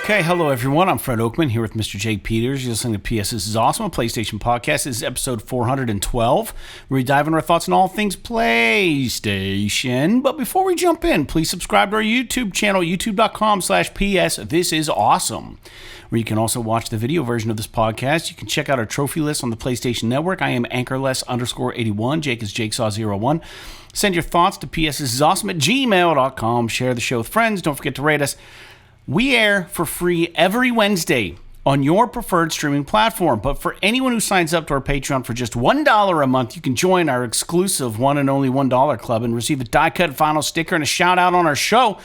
Okay, hello everyone. I'm Fred Oakman here with Mr. Jake Peters. You're listening to PS This Is Awesome, a PlayStation podcast. This is episode 412, where we dive into our thoughts on all things PlayStation. But before we jump in, please subscribe to our YouTube channel, youtube.com/PS This Is Awesome, where you can also watch the video version of this podcast. You can check out our trophy list on the PlayStation Network. I am Anchorless_81. Jake is JakeSaw01. Send your thoughts to psthisisawesome at gmail.com. Share the show with friends. Don't forget to rate us. We air for free every Wednesday on your preferred streaming platform. But for anyone who signs up to our Patreon for just $1 a month, you can join our exclusive one and only $1 club and receive a die-cut vinyl sticker and a shout-out on our show.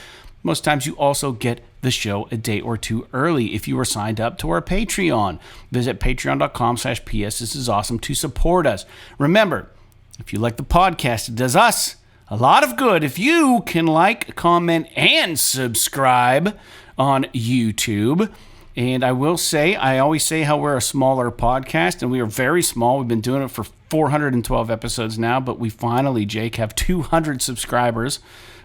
Most times you also get the show a day or two early if you are signed up to our Patreon. Visit patreon.com/PS This Is Awesome to support us. Remember, if you like the podcast, it does us a lot of good if you can like, comment, and subscribe on YouTube. And I will say, I always say how we're a smaller podcast, and we are very small. We've been doing it for 412 episodes now, but we finally, Jake, have 200 subscribers,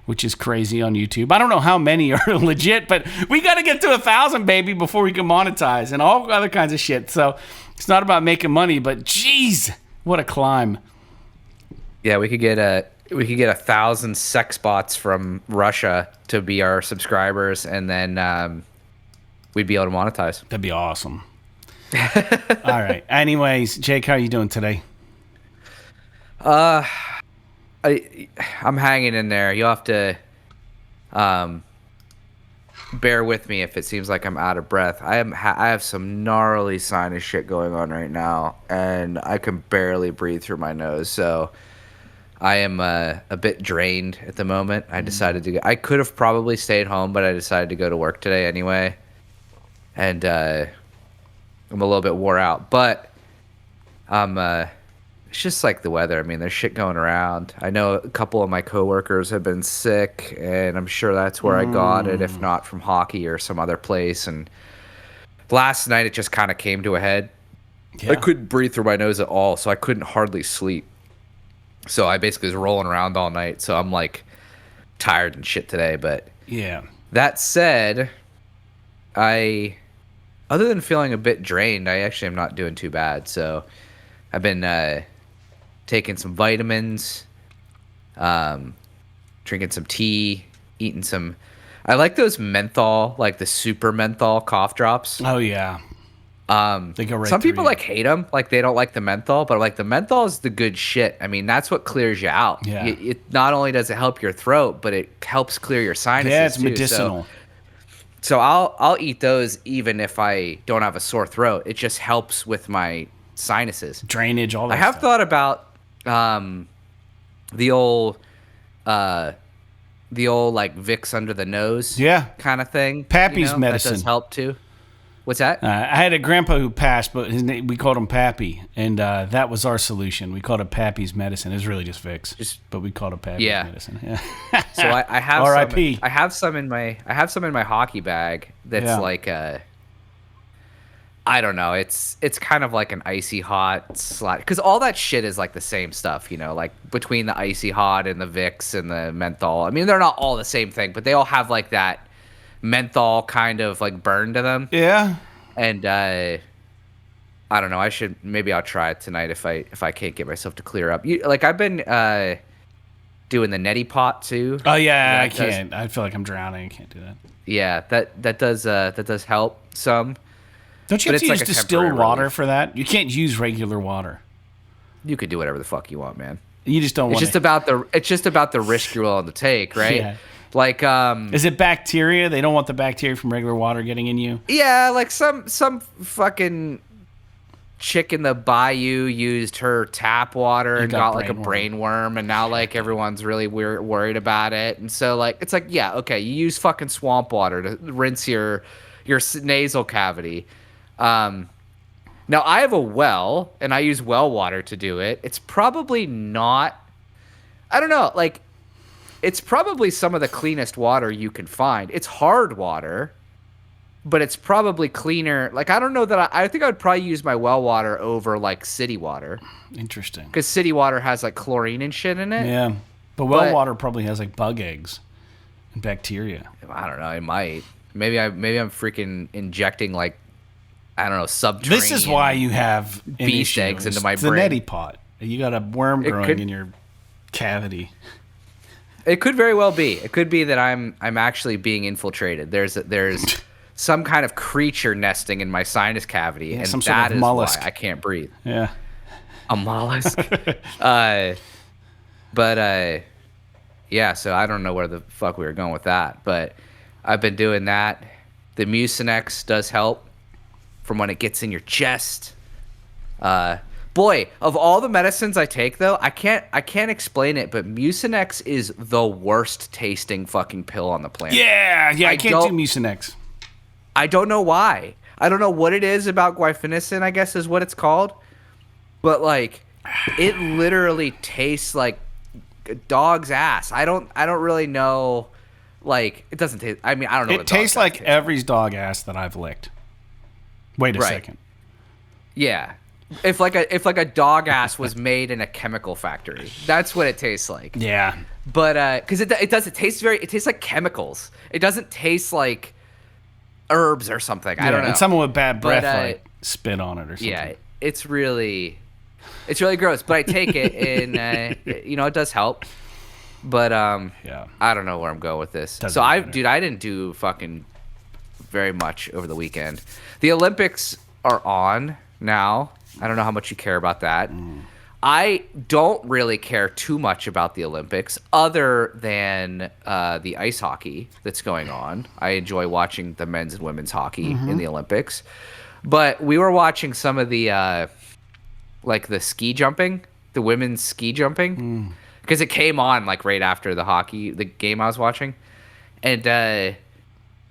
which is crazy on YouTube. I don't know how many are legit, but we got to get to 1,000, baby, before we can monetize and all other kinds of shit. So it's not about making money, but geez, what a climb. Yeah, we could get 1,000 sex bots from Russia to be our subscribers, and then we'd be able to monetize. That'd be awesome. All right. Anyways, Jake, how are you doing today? I'm hanging in there. You'll have to bear with me if it seems like I'm out of breath. I have some gnarly sinus shit going on right now, and I can barely breathe through my nose. So I am a bit drained at the moment. I decided to go. I could have probably stayed home, but I decided to go to work today anyway. And I'm a little bit wore out. But it's just like the weather. I mean, there's shit going around. I know a couple of my coworkers have been sick, and I'm sure that's where I got it, if not from hockey or some other place. And last night it just kind of came to a head. Yeah. I couldn't breathe through my nose at all, so I couldn't hardly sleep. So I basically was rolling around all night. So I'm like tired and shit today. But yeah, that said, other than feeling a bit drained, I actually am not doing too bad. So I've been taking some vitamins, drinking some tea, eating some. I like those menthol, like the super menthol cough drops. Oh yeah. They go right some people you. like hate them, like they don't like the menthol, but like the menthol is the good shit. I mean, that's what clears you out. Yeah. It not only does it help your throat, but it helps clear your sinuses. Yeah, it's too. medicinal. So I'll eat those even if I don't have a sore throat. It just helps with my sinuses, drainage, all that. I have stuff. thought about the old like Vicks under the nose, kind of thing. Pappy's medicine that does help too. What's that? I had a grandpa who passed, but his name, we called him Pappy, and that was our solution. We called it Pappy's medicine. It was really just Vicks, but we called it Pappy's medicine. Yeah. So I have R.I.P. I have some in my hockey bag. That's like I don't know. It's kind of like an icy hot slot, because all that shit is like the same stuff, like between the icy hot and the Vicks and the menthol. I mean, they're not all the same thing, but they all have like that menthol kind of like burn to them. Yeah. And I don't know. Maybe I'll try it tonight if I can't get myself to clear up. I've been doing the neti pot too. Oh yeah, I can't. I feel like I'm drowning. I can't do that. Yeah, that does help some. Don't you have to use distilled water for that? You can't use regular water. You could do whatever the fuck you want, man. You just don't want. It's just about the risk you're willing to take, right? Yeah. Like, is it bacteria? They don't want the bacteria from regular water getting in you. Yeah, like some fucking chick in the bayou used her tap water and got like a brain worm, and now like everyone's really worried about it. And so like it's like, yeah, okay, you use fucking swamp water to rinse your nasal cavity. Now I have a well, and I use well water to do it. It's probably not. I don't know, like. It's probably some of the cleanest water you can find. It's hard water, but it's probably cleaner. Like, I don't know that I think I would probably use my well water over like city water. Interesting. Because city water has like chlorine and shit in it. Yeah. But well water probably has like bug eggs and bacteria. I don't know. It might. Maybe I'm freaking injecting like, I don't know, subterranean. This is why you have beast eggs into my it's brain. It's a neti pot. You got a worm growing in your cavity. It could very well be. It could be that I'm actually being infiltrated. There's some kind of creature nesting in my sinus cavity, and that is mollusk. Why I can't breathe. Yeah, a mollusk. Yeah. So I don't know where the fuck we were going with that, but I've been doing that. The Mucinex does help from when it gets in your chest. Boy, of all the medicines I take, though, I can't explain it, but Mucinex is the worst tasting fucking pill on the planet. Yeah, I can't do Mucinex. I don't know why. I don't know what it is about guaifenesin, I guess is what it's called. But, like, it literally tastes like a dog's ass. I don't really know. Like, it doesn't taste... I mean, I don't know. It tastes like every dog ass that I've licked. Wait a second. Yeah. If like a dog ass was made in a chemical factory, that's what it tastes like. Yeah. But because it tastes like chemicals. It doesn't taste like herbs or something. I don't know. And someone with bad breath like spit on it or something. Yeah, it's really gross. But I take it and it does help. But I don't know where I'm going with this. I didn't do fucking very much over the weekend. The Olympics are on now. I don't know how much you care about that. I don't really care too much about the Olympics other than the ice hockey that's going on. I enjoy watching the men's and women's hockey in the Olympics. But we were watching some of the like the ski jumping, the women's ski jumping, because it came on like right after the game I was watching. And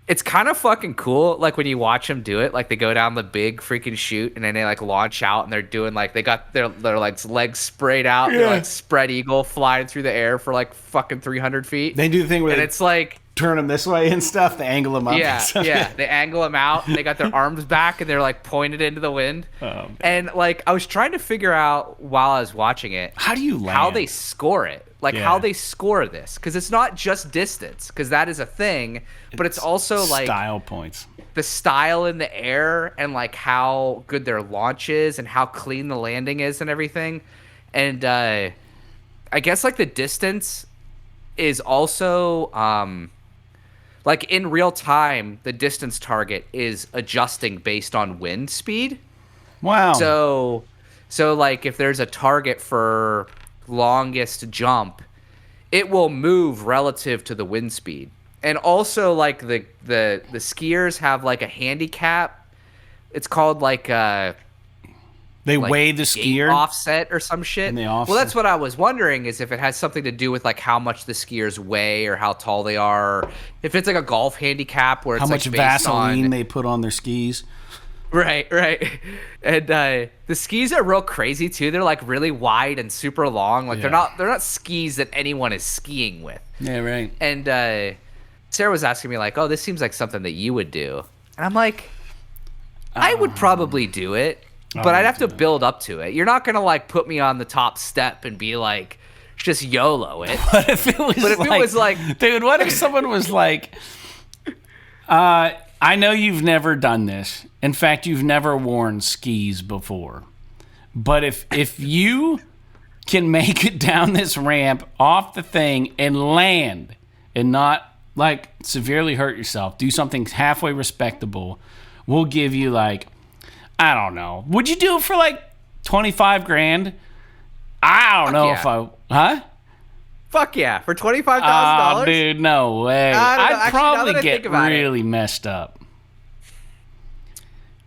it's kind of fucking cool, like, when you watch them do it. Like, they go down the big freaking chute, and then they, like, launch out, and they're doing, like, they got their like, legs sprayed out. Yeah. They're, like, spread eagle flying through the air for, like, fucking 300 feet. They do the thing where it's like... turn them this way and stuff. They angle them up. Yeah. They angle them out, and they got their arms back, and they're, like, pointed into the wind. Oh, and, like, I was trying to figure out while I was watching it... how do you land? How they score it. Like, how they score this. Because it's not just distance, because that is a thing, but it's also, like... style points. The style in the air and, like, how good their launch is and how clean the landing is and everything. And I guess, like, the distance is also... like, in real time, the distance target is adjusting based on wind speed. Wow. So like, if there's a target for... longest jump, it will move relative to the wind speed. And also, like, the skiers have like a handicap. It's called like they weigh the skier offset or some shit. Well, that's what I was wondering, is if it has something to do with like how much the skiers weigh or how tall they are. If it's like a golf handicap where it's how much like Vaseline they put on their skis. Right. And the skis are real crazy too. They're like really wide and super long. Like they're not skis that anyone is skiing with. Yeah, right. And Sarah was asking me like, "Oh, this seems like something that you would do." And I'm like, I would probably do it, but I'd have to build up to it. You're not gonna like put me on the top step and be like, just YOLO it. What if it was like, dude, what if someone was like, I know you've never done this. In fact, you've never worn skis before. But if you can make it down this ramp off the thing and land and not like severely hurt yourself, do something halfway respectable, we'll give you like, I don't know. Would you do it for like 25 grand? I don't know if I, huh? Fuck yeah, for $25,000? Oh, dude, no way. I'd probably get really messed up.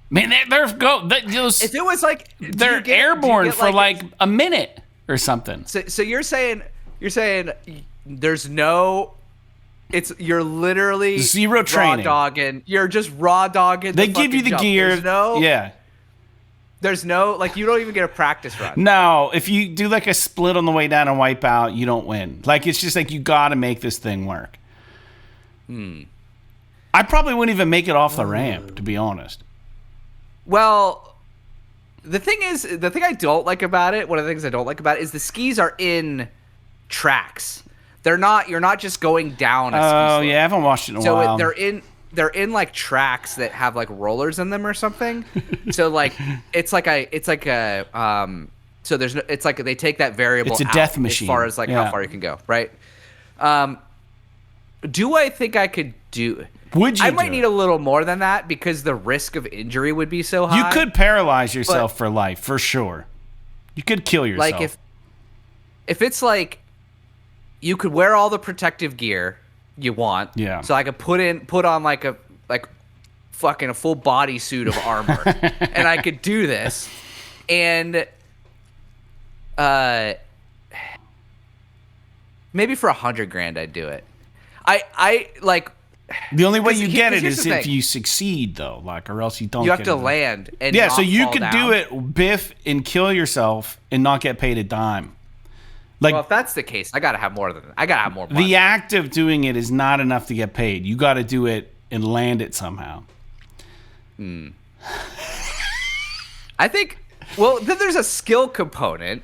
Man, if it was like they're airborne for like a minute or something. So you're saying there's no, you're literally zero training. Raw dogging. You're just raw dogging. They give you the gear. There's no, like, you don't even get a practice run. No, if you do like a split on the way down and wipe out, you don't win. Like, it's just like you got to make this thing work. I probably wouldn't even make it off the ramp, to be honest. Well, the thing I don't like about it, one of the things I don't like about it is the skis are in tracks. You're not just going down a ski slope. Yeah, I haven't watched it in a while. So they're in like tracks that have like rollers in them or something. So like it's like a so there's no, it's like they take that variable it's a out death machine as far as like how far you can go, right? Do I think I could do? Would you? I might need a little more than that because the risk of injury would be so high. You could paralyze yourself for life, for sure. You could kill yourself. Like if it's like you could wear all the protective gear you want. Yeah. So I could put on like fucking a full bodysuit of armor, and I could do this, and maybe for $100,000 I'd do it. I like. The only way you get it is if you succeed, though, like, or else you don't. You have to land and yeah, so you could down. do it, biff, and kill yourself and not get paid a dime. Like, well, if that's the case, I gotta have more than that. I gotta have more money. The act of doing it is not enough to get paid. You got to do it and land it somehow. I think. Well, then there's a skill component,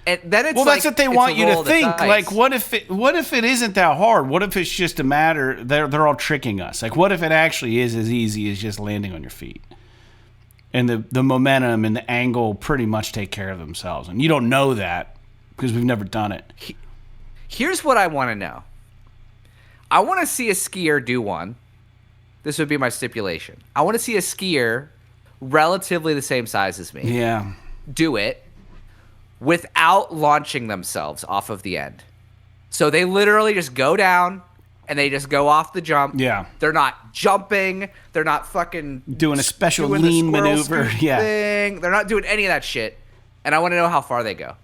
and then it's that's what they want you to think. Like, what if it isn't that hard? What if it's just a matter they're all tricking us? Like, what if it actually is as easy as just landing on your feet? And the momentum and the angle pretty much take care of themselves. And you don't know that because we've never done it. Here's what I want to know. I want to see a skier do one. This would be my stipulation. I want to see a skier relatively the same size as me. Yeah. Do it without launching themselves off of the end. So they literally just go down and they just go off the jump. Yeah. They're not jumping. They're not fucking doing a special lean maneuver. Yeah. Thing. They're not doing any of that shit. And I want to know how far they go.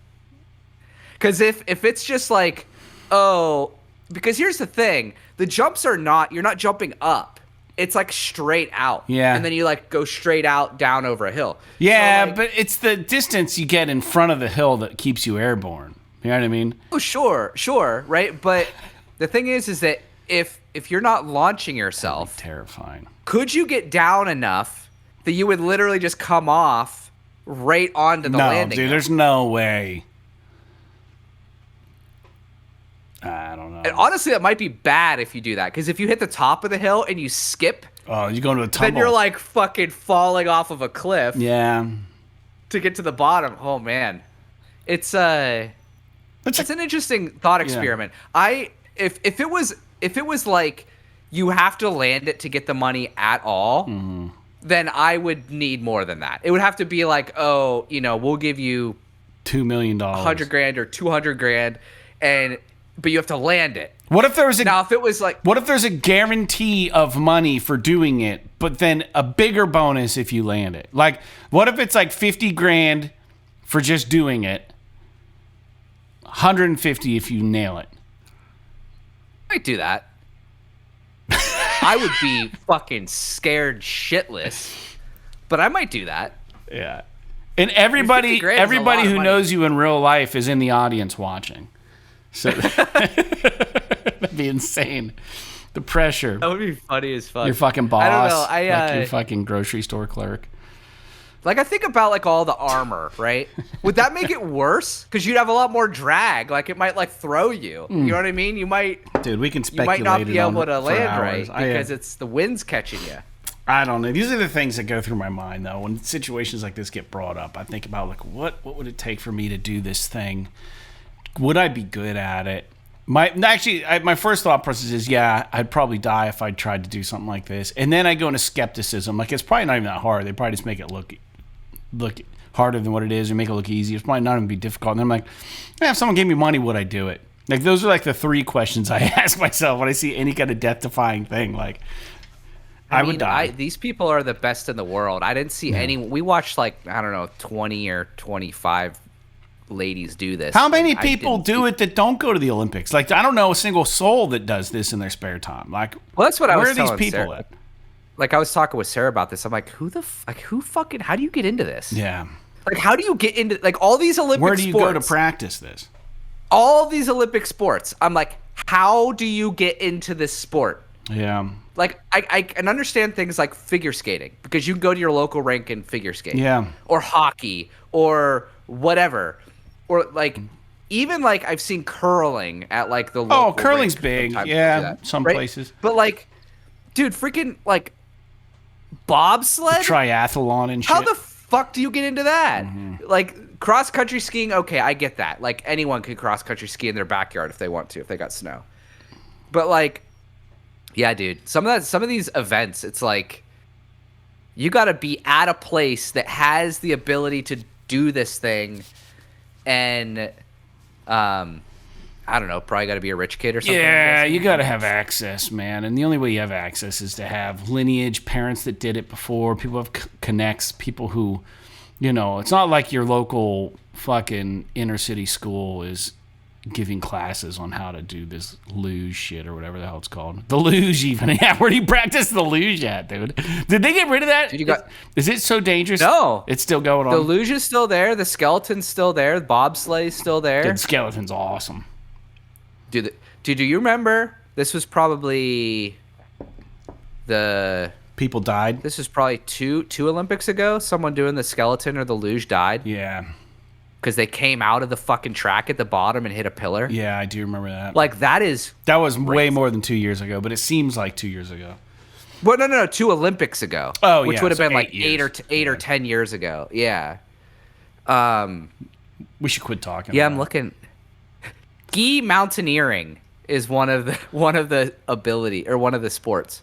Because if it's just like, because here's the thing. The jumps are not, you're not jumping up. It's like straight out. Yeah. And then you like go straight out down over a hill. Yeah, so, like, but it's the distance you get in front of the hill that keeps you airborne. You know what I mean? Oh, sure, right? But the thing is that if you're not launching yourself, terrifying. Could you get down enough that you would literally just come off right onto the landing? No, dude, there's no way. I don't know. And honestly, that might be bad if you do that, because if you hit the top of the hill and you skip, you go into a tumble. then you're like fucking falling off of a cliff. Yeah. To get to the bottom. Oh man, it's an interesting thought experiment. Yeah. If it was like you have to land it to get the money at all, then I would need more than that. It would have to be like, we'll give you $2 million, $100,000 or $200,000, but you have to land it. What if there was if it was like, what if there's a guarantee of money for doing it, but then a bigger bonus if you land it? Like, what if it's like $50,000 for just doing it, $150,000 if you nail it? I might do that. I would be fucking scared shitless, but I might do that. Yeah. And everybody who knows you in real life is in the audience watching. So that'd be insane. The pressure. That would be funny as fuck. Your fucking boss. I don't know. Like your fucking grocery store clerk. Like, I think about like all the armor, right? Would that make it worse? Because you'd have a lot more drag. Like, it might like throw you. You know what I mean? You might. Dude, we can speculate. You might not be able to land hours. right because it's the wind's catching you. I don't know. These are the things that go through my mind, though. When situations like this get brought up, I think about like, what would it take for me to do this thing? Would I be good at it? My first thought process is, yeah, I'd probably die if I tried to do something like this. And then I go into skepticism. Like, it's probably not even that hard. They probably just make it look harder than what it is or make it look easy. It's probably not even be difficult. And I'm like, if someone gave me money, would I do it? Like, those are like the three questions I ask myself when I see any kind of death-defying thing. Like, I would die. These people are the best in the world. I didn't see any. We watched like, I don't know, 20 or 25 ladies do this. How many people do it that don't go to the Olympics? Like, I don't know a single soul that does this in their spare time. Like, well, that's what I was telling telling these people Sarah. at? Like, I was talking with Sarah about this. I'm like, who fucking, how do you get into this? Yeah. Like, how do you get into, like, all these Olympic sports? Where do you go to practice this? All these Olympic sports. I'm like, how do you get into this sport? Yeah. Like, I can understand things like figure skating, because you can go to your local rink and figure skate. Yeah. Or hockey or whatever. Or, like, even, like, I've seen curling at, like, the local curling's rink big. sometimes. Yeah, some places. But, like, dude, freaking like bobsled, triathlon and shit. How the fuck do you get into that? Like cross country skiing, okay, I get that. Like anyone can cross country ski in their backyard if they want to, if they got snow. But like, yeah, dude, some of these events, it's like you got to be at a place that has the ability to do this thing, and I don't know, probably got to be a rich kid or something. Yeah, you got to have access, man. And the only way you have access is to have lineage, parents that did it before, people have connects, people who, you know, it's not like your local fucking inner city school is giving classes on how to do this luge shit or whatever the hell it's called. The luge even. Yeah, where do you practice the luge at, dude? Did they get rid of that? Dude, is it so dangerous? No. It's still going on? The luge is still there. The skeleton's still there. The bobsleigh is still there. Dude, the skeleton's awesome. Dude, do you remember? This was probably people died. This was probably two Olympics ago. Someone doing the skeleton or the luge died. Yeah. Because they came out of the fucking track at the bottom and hit a pillar. Yeah, I do remember that. Like that was crazy. Way more than 2 years ago, but it seems like 2 years ago. Well, no, 2 Olympics ago. Oh, which yeah, would have been like years. eight or 10 years ago. Yeah. We should quit talking. Yeah, I'm looking. Ski mountaineering is one of the ability or one of the sports.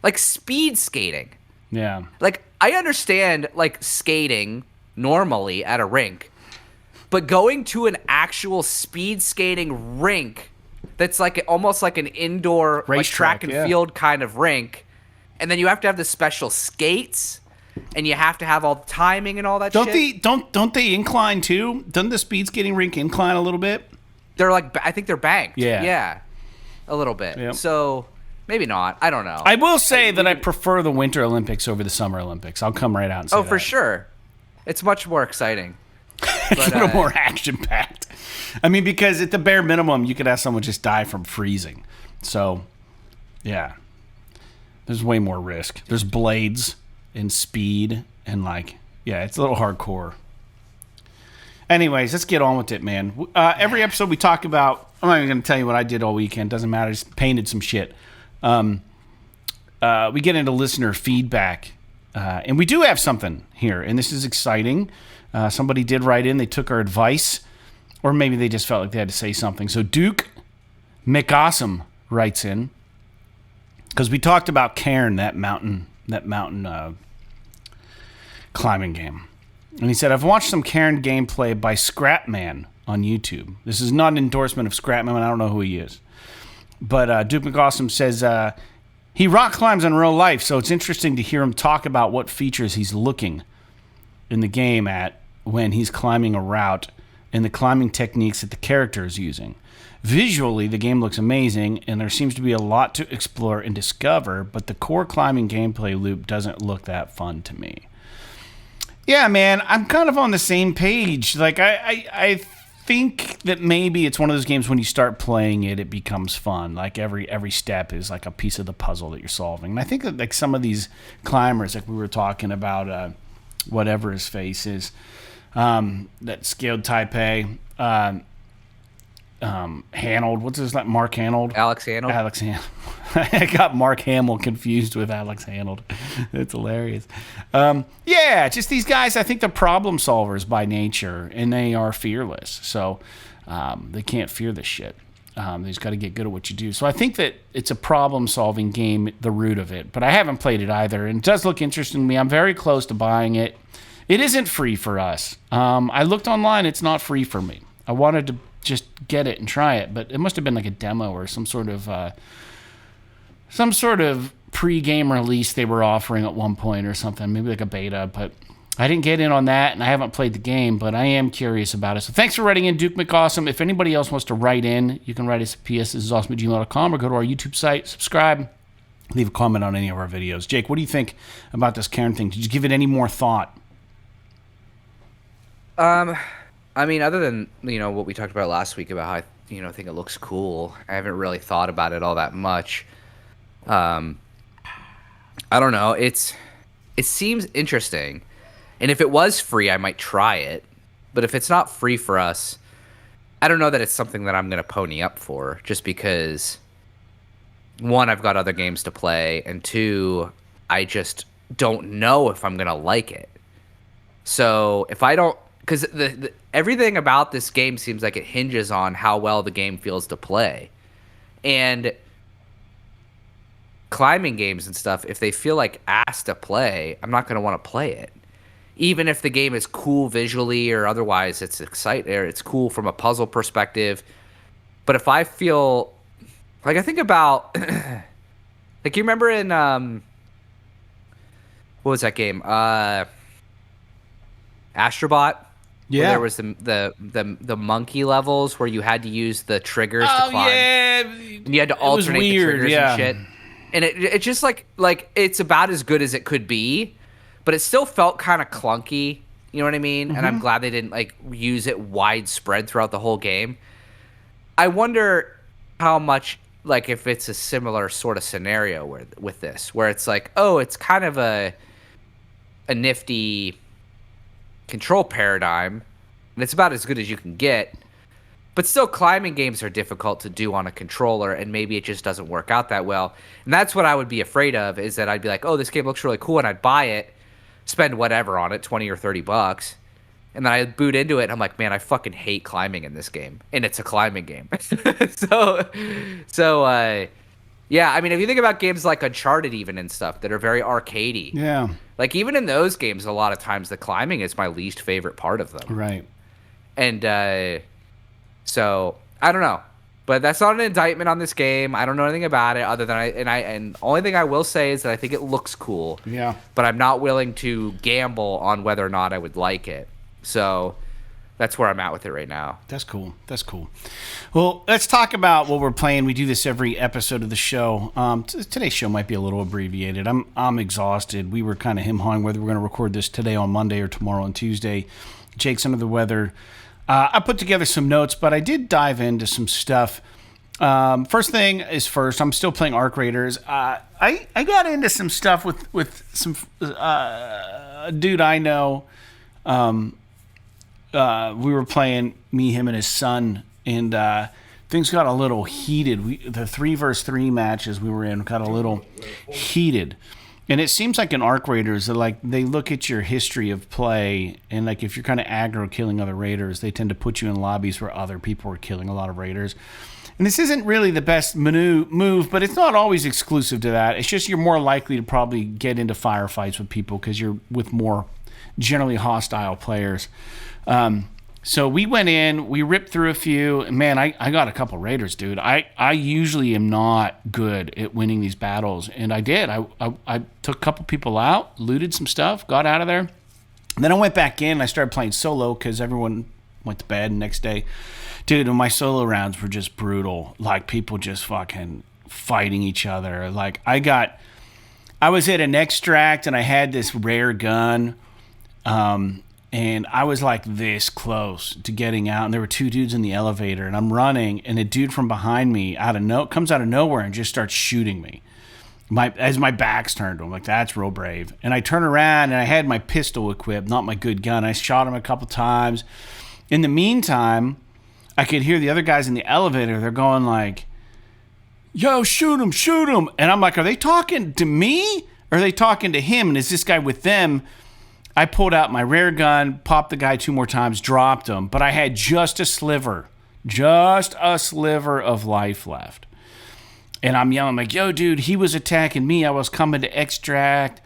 Like speed skating. Yeah. Like I understand like skating normally at a rink, but going to an actual speed skating rink that's like almost like an indoor like track and field kind of rink, and then you have to have the special skates, and you have to have all the timing and all that shit. Don't they incline too? Doesn't the speed skating rink incline a little bit? They're like, I think they're banked. Yeah, a little bit. Yep. So maybe not. I don't know. I will say that I prefer the Winter Olympics over the Summer Olympics. I'll come right out and say that. For sure. It's much more exciting. It's a little more action-packed. I mean, because at the bare minimum, you could have someone just die from freezing. So, yeah. There's way more risk. There's blades and speed and it's a little hardcore. Anyways, let's get on with it, man. Every episode we talk about, I'm not even going to tell you what I did all weekend. Doesn't matter. Just painted some shit. We get into listener feedback. And we do have something here, and this is exciting. Somebody did write in. They took our advice, or maybe they just felt like they had to say something. So Duke McAwesome writes in, because we talked about Cairn, that mountain climbing game. And he said, I've watched some Cairn gameplay by Scrapman on YouTube. This is not an endorsement of Scrapman. I don't know who he is. But Duke McAwesome says he rock climbs in real life, so it's interesting to hear him talk about what features he's looking in the game at when he's climbing a route and the climbing techniques that the character is using. Visually, the game looks amazing, and there seems to be a lot to explore and discover, but the core climbing gameplay loop doesn't look that fun to me. Yeah, man, I'm kind of on the same page. Like, I think that maybe it's one of those games when you start playing it, it becomes fun. Like, every step is like a piece of the puzzle that you're solving. And I think that, like, some of these climbers, like we were talking about, whatever his face is, that Scaled Taipei, Hanold, what's his name? Mark Hanold? Alex Hanold. I got Mark Hamill confused with Alex Hanold. It's hilarious. Yeah, just these guys, I think they're problem solvers by nature, and they are fearless. So they can't fear this shit. They just got to get good at what you do. So I think that it's a problem-solving game, the root of it. But I haven't played it either, and it does look interesting to me. I'm very close to buying it. It isn't free for us. I looked online. It's not free for me. I wanted to just get it and try it, but it must have been like a demo or some sort of pre-game release they were offering at one point or something, maybe like a beta, but I didn't get in on that, and I haven't played the game, but I am curious about it. So thanks for writing in, Duke McAwesome. If anybody else wants to write in, you can write us at psisawesome@gmail.com or go to our YouTube site, subscribe, leave a comment on any of our videos. Jake, what do you think about this Cairn thing? Did you give it any more thought? I mean, other than, what we talked about last week about how I think it looks cool, I haven't really thought about it all that much. I don't know. It seems interesting. And if it was free, I might try it. But if it's not free for us, I don't know that it's something that I'm going to pony up for, just because one, I've got other games to play, and two, I just don't know if I'm gonna like it. So if I don't, because everything about this game seems like it hinges on how well the game feels to play, and climbing games and stuff, if they feel like ass to play, I'm not gonna want to play it. Even if the game is cool visually or otherwise, it's exciting or it's cool from a puzzle perspective. But if I feel like I think about like you remember in what was that game? Astrobot. Yeah. Where there was the monkey levels where you had to use the triggers to climb. Yeah. And you had to alternate the triggers and shit. And it just like it's about as good as it could be, but it still felt kind of clunky. You know what I mean? Mm-hmm. And I'm glad they didn't like use it widespread throughout the whole game. I wonder how much, like, if it's a similar sort of scenario with this, where it's like, oh, it's kind of a nifty control paradigm, and it's about as good as you can get. But still, climbing games are difficult to do on a controller, and maybe it just doesn't work out that well. And that's what I would be afraid of, is that I'd be like, oh, this game looks really cool, and I'd buy it, spend whatever on it, $20 or $30, and then I boot into it, and I'm like, man, I fucking hate climbing in this game, and it's a climbing game. Yeah, I mean, if you think about games like Uncharted even and stuff that are very arcadey, yeah, like even in those games, a lot of times the climbing is my least favorite part of them. Right. And so I don't know, but that's not an indictment on this game. I don't know anything about it other than and only thing I will say is that I think it looks cool. Yeah. But I'm not willing to gamble on whether or not I would like it. So that's where I'm at with it right now. That's cool. That's cool. Well, let's talk about what we're playing. We do this every episode of the show. Today's show might be a little abbreviated. I'm exhausted. We were kind of him-hawing whether we're going to record this today on Monday or tomorrow on Tuesday. Jake's under the weather. I put together some notes, but I did dive into some stuff. First thing is first. I'm still playing Arc Raiders. I got into some stuff with some dude I know. We were playing, me, him, and his son, and things got a little heated. The 3-versus-3 matches we were in got a little heated. And it seems like in Arc Raiders, they look at your history of play, and like if you're kind of aggro killing other raiders, they tend to put you in lobbies where other people are killing a lot of raiders. And this isn't really the best move, but it's not always exclusive to that. It's just you're more likely to probably get into firefights with people because you're with more generally hostile players. So we went in, we ripped through a few, and man, I got a couple raiders, dude. I usually am not good at winning these battles, and I did. I took a couple people out, looted some stuff, got out of there. And then I went back in and I started playing solo because everyone went to bed the next day. Dude, and my solo rounds were just brutal. Like, people just fucking fighting each other. Like, I was at an extract and I had this rare gun, and I was like this close to getting out, and there were two dudes in the elevator, and I'm running, and a dude from behind me comes out of nowhere and just starts shooting me. As my back's turned to him, like, that's real brave. And I turn around, and I had my pistol equipped, not my good gun. I shot him a couple times. In the meantime, I could hear the other guys in the elevator. They're going like, yo, shoot him. And I'm like, are they talking to me, or are they talking to him? And is this guy with them? I pulled out my rare gun, popped the guy 2 more times, dropped him, but I had just a sliver of life left. And I'm yelling like, yo, dude, he was attacking me. I was coming to extract.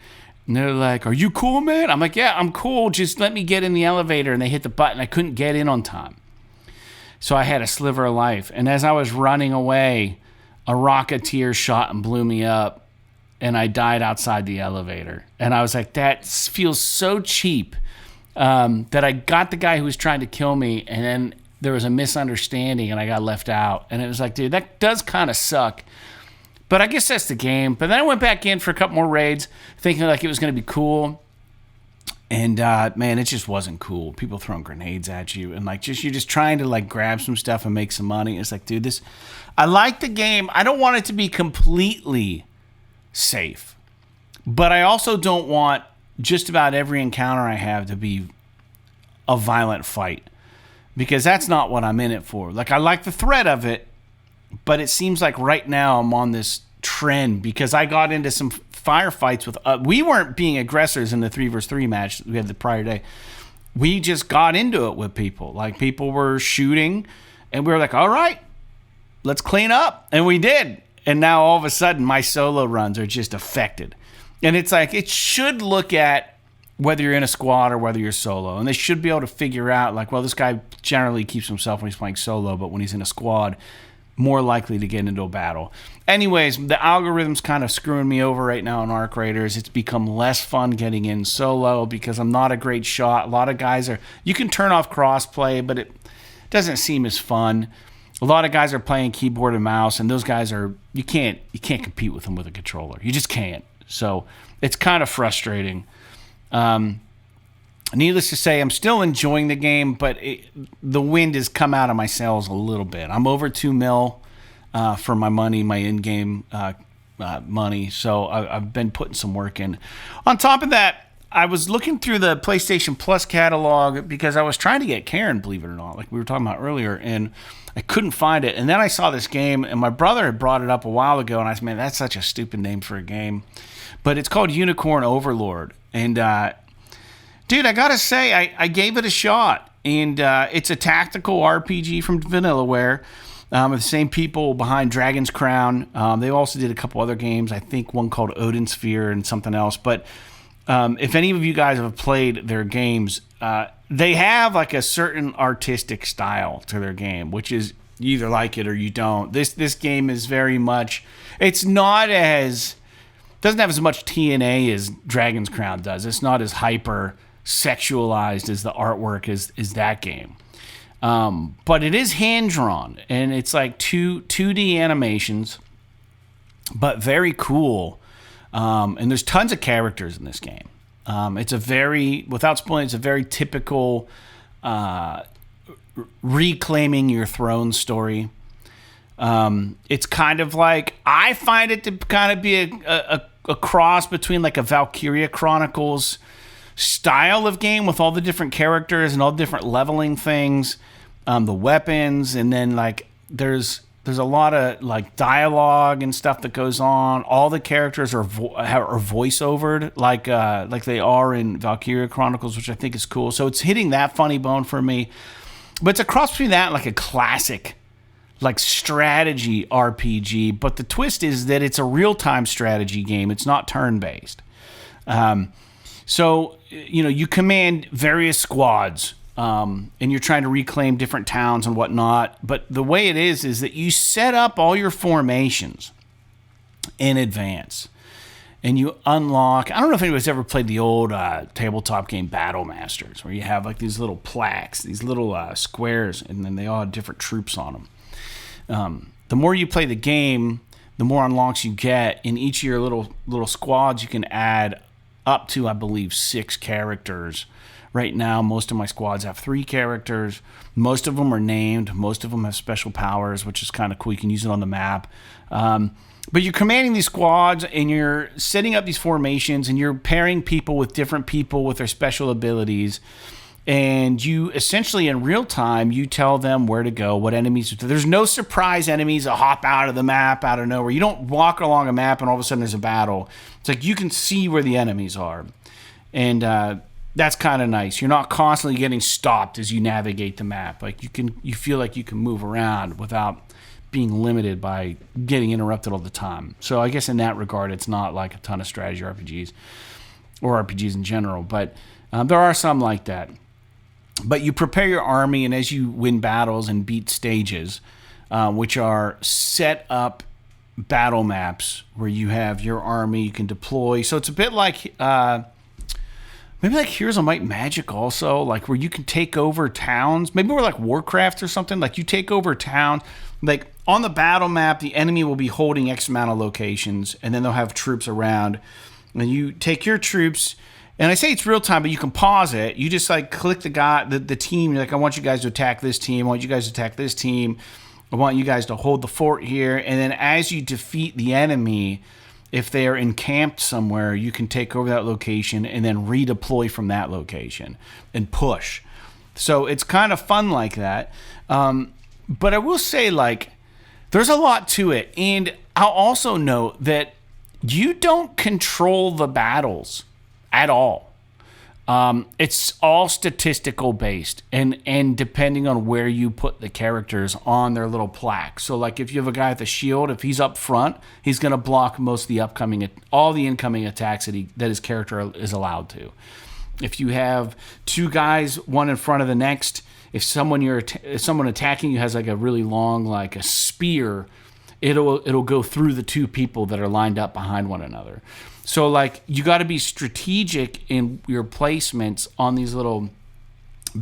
And they're like, are you cool, man? I'm like, yeah, I'm cool. Just let me get in the elevator. And they hit the button. I couldn't get in on time. So I had a sliver of life. And as I was running away, a rocketeer shot and blew me up. And I died outside the elevator. And I was like, that feels so cheap, that I got the guy who was trying to kill me, and then there was a misunderstanding and I got left out. And it was like, dude, that does kind of suck. But I guess that's the game. But then I went back in for a couple more raids thinking like it was going to be cool. And man, it just wasn't cool. People throwing grenades at you, and like you're just trying to like grab some stuff and make some money. It's like, dude, I like the game. I don't want it to be completely safe, but I also don't want just about every encounter I have to be a violent fight, because that's not what I'm in it for. Like, I like the threat of it, but it seems like right now I'm on this trend because I got into some firefights with. We weren't being aggressors in the 3v3 match we had the prior day. We just got into it with people. Like people were shooting, and we were like, "All right, let's clean up," and we did. And now all of a sudden, my solo runs are just affected. And it's like it should look at whether you're in a squad or whether you're solo, and they should be able to figure out like, well, this guy generally keeps himself when he's playing solo, but when he's in a squad, more likely to get into a battle. Anyways, the algorithm's kind of screwing me over right now in Arc Raiders. It's become less fun getting in solo because I'm not a great shot. A lot of guys are... You can turn off crossplay, but it doesn't seem as fun. A lot of guys are playing keyboard and mouse, and those guys are... You can't compete with them with a controller. You just can't. So it's kind of frustrating. Needless to say, I'm still enjoying the game, but the wind has come out of my sails a little bit. I'm over $2 million for my money, my in-game money, so I've been putting some work in. On top of that, I was looking through the PlayStation Plus catalog because I was trying to get Karen, believe it or not, like we were talking about earlier, and I couldn't find it. And then I saw this game, and my brother had brought it up a while ago, and I said, man, that's such a stupid name for a game. But it's called Unicorn Overlord, and dude, I gotta say, I gave it a shot, and it's a tactical RPG from Vanillaware. The same people behind Dragon's Crown. They also did a couple other games. I think one called Odin Sphere and something else. But if any of you guys have played their games, they have like a certain artistic style to their game, which is you either like it or you don't. This game is very much. It's not as doesn't have as much TNA as Dragon's Crown does. It's not as hyper sexualized as the artwork is that game. But it is hand-drawn, and it's like 2D animations, but very cool. And there's tons of characters in this game. It's a very, without spoiling, it's a very typical reclaiming your throne story. It's kind of like, I find it to kind of be a cross between like a Valkyria Chronicles style of game with all the different characters and all the different leveling things, the weapons, and then like there's a lot of like dialogue and stuff that goes on. All the characters are voice-overed like they are in Valkyria Chronicles, which I think is cool. So it's hitting that funny bone for me. But it's a cross between that and like a classic like strategy RPG. But the twist is that it's a real-time strategy game. It's not turn-based. So, you know, you command various squads, and you're trying to reclaim different towns and whatnot. But the way it is that you set up all your formations in advance. And you unlock... I don't know if anybody's ever played the old tabletop game Battle Masters, where you have like these little plaques, these little squares, and then they all have different troops on them. The more you play the game, the more unlocks you get. In each of your little squads, you can add up to, I believe, 6 characters. Right now, most of my squads have 3 characters. Most of them are named. Most of them have special powers, which is kind of cool. You can use it on the map. But you're commanding these squads, and you're setting up these formations, and you're pairing people with different people with their special abilities. And you essentially, in real time, you tell them where to go, what enemies. There's no surprise enemies that hop out of the map out of nowhere. You don't walk along a map and all of a sudden there's a battle. It's like you can see where the enemies are. And that's kind of nice. You're not constantly getting stopped as you navigate the map. Like you feel like you can move around without being limited by getting interrupted all the time. So I guess in that regard, it's not like a ton of strategy RPGs or RPGs in general. But there are some like that. But you prepare your army, and as you win battles and beat stages, which are set up battle maps where you have your army you can deploy. So it's a bit like maybe like Heroes of Might and Magic also, like where you can take over towns. Maybe we're like Warcraft or something. Like you take over town. Like on the battle map, the enemy will be holding X amount of locations, and then they'll have troops around. And you take your troops. And I say it's real time, but you can pause it. You just like click the team. You're like, I want you guys to attack this team. I want you guys to attack this team. I want you guys to hold the fort here. And then as you defeat the enemy, if they are encamped somewhere, you can take over that location and then redeploy from that location and push. So it's kind of fun like that. But I will say, like, There's a lot to it. And I'll also note that you don't control the battles at all. It's all statistical based and depending on where you put the characters on their little plaque. So like if you have a guy with a shield, if he's up front, he's going to block most of the all the incoming attacks that his character is allowed to. If you have two guys, one in front of the next, if someone attacking you has like a really long, like a spear, it'll go through the two people that are lined up behind one another. So, like, you got to be strategic in your placements on these little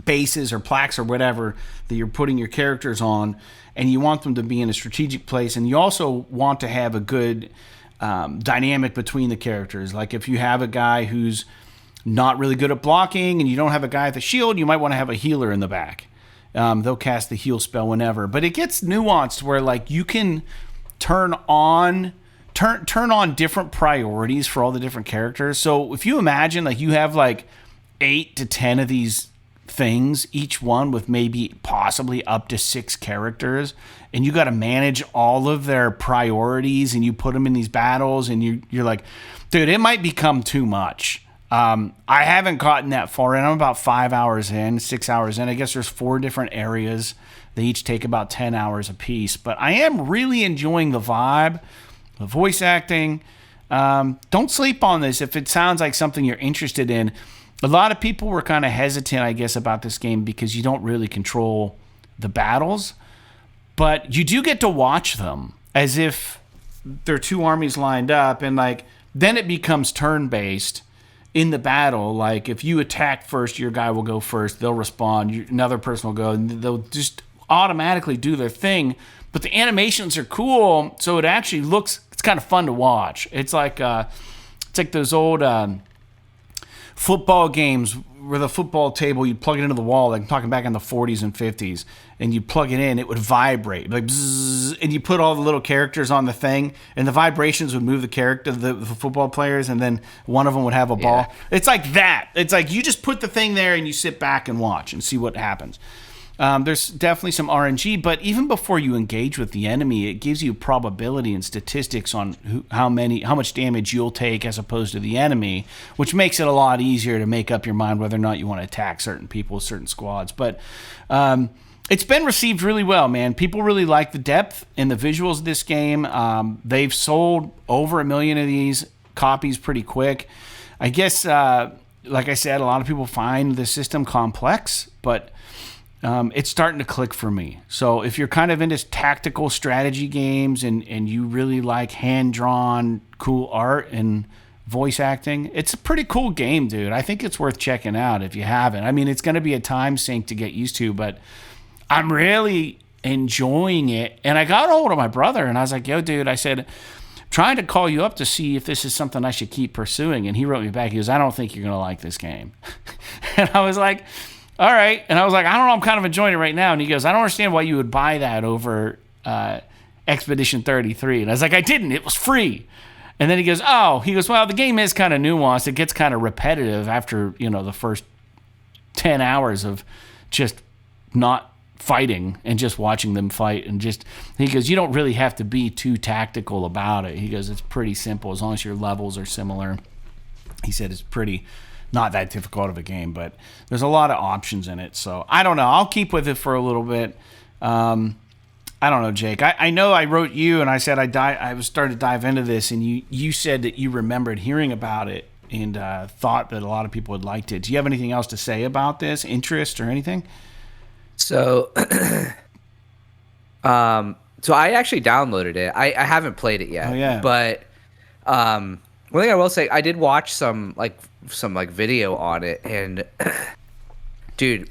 bases or plaques or whatever that you're putting your characters on, and you want them to be in a strategic place. And you also want to have a good dynamic between the characters. Like, if you have a guy who's not really good at blocking and you don't have a guy with a shield, you might want to have a healer in the back. They'll cast the heal spell whenever. But it gets nuanced where, like, you can turn on different priorities for all the different characters. So if you imagine like you have like 8 to 10 of these things, each one with maybe possibly up to 6 characters, and you got to manage all of their priorities and you put them in these battles and you're like, dude, it might become too much. I haven't gotten that far in. I'm about 5 hours in, 6 hours in. I guess there's 4 different areas. They each take about 10 hours a piece, but I am really enjoying the vibe. The voice acting, don't sleep on this if it sounds like something you're interested in. A lot of people were kind of hesitant, I guess, about this game because you don't really control the battles, but you do get to watch them as if they're two armies lined up, and like then it becomes turn-based in the battle. Like if you attack first, your guy will go first, they'll respond, another person will go, and they'll just automatically do their thing. But the animations are cool, so it actually looks. It's kind of fun to watch. It's like those old football games where the football table you plug it into the wall. Like I'm talking back in the 40s and 50s, and you plug it in, it would vibrate like bzzz, and you put all the little characters on the thing, and the vibrations would move the character, the football players, and then one of them would have a ball. Yeah. It's like that. It's like you just put the thing there and you sit back and watch and see what happens. There's definitely some RNG, but even before you engage with the enemy, it gives you probability and statistics on how much damage you'll take as opposed to the enemy, which makes it a lot easier to make up your mind whether or not you want to attack certain people, certain squads. But it's been received really well, man. People really like the depth and the visuals of this game. They've sold over 1 million of these copies pretty quick. I guess, like I said, a lot of people find the system complex, but it's starting to click for me. So if you're kind of into tactical strategy games and you really like hand-drawn cool art and voice acting, it's a pretty cool game, dude. I think it's worth checking out if you haven't. I mean, it's going to be a time sink to get used to, but I'm really enjoying it. And I got a hold of my brother, and I was like, yo, dude, I said, trying to call you up to see if this is something I should keep pursuing. And he wrote me back. He goes, I don't think you're going to like this game. And I was like, all right. And I was like, I don't know, I'm kind of enjoying it right now. And he goes, I don't understand why you would buy that over Expedition 33. And I was like, I didn't. It was free. And then he goes, well, the game is kind of nuanced. It gets kind of repetitive after, the first 10 hours of just not fighting and just watching them fight. And he goes, you don't really have to be too tactical about it. He goes, it's pretty simple as long as your levels are similar. He said it's pretty not that difficult of a game, but there's a lot of options in it. So I don't know. I'll keep with it for a little bit. I don't know, Jake. I know I wrote you and I said I was starting to dive into this, and you said that you remembered hearing about it and thought that a lot of people had liked it. Do you have anything else to say about this, interest or anything? So, so I actually downloaded it. I haven't played it yet. Oh, yeah. But one thing I will say, I did watch some video on it, and dude,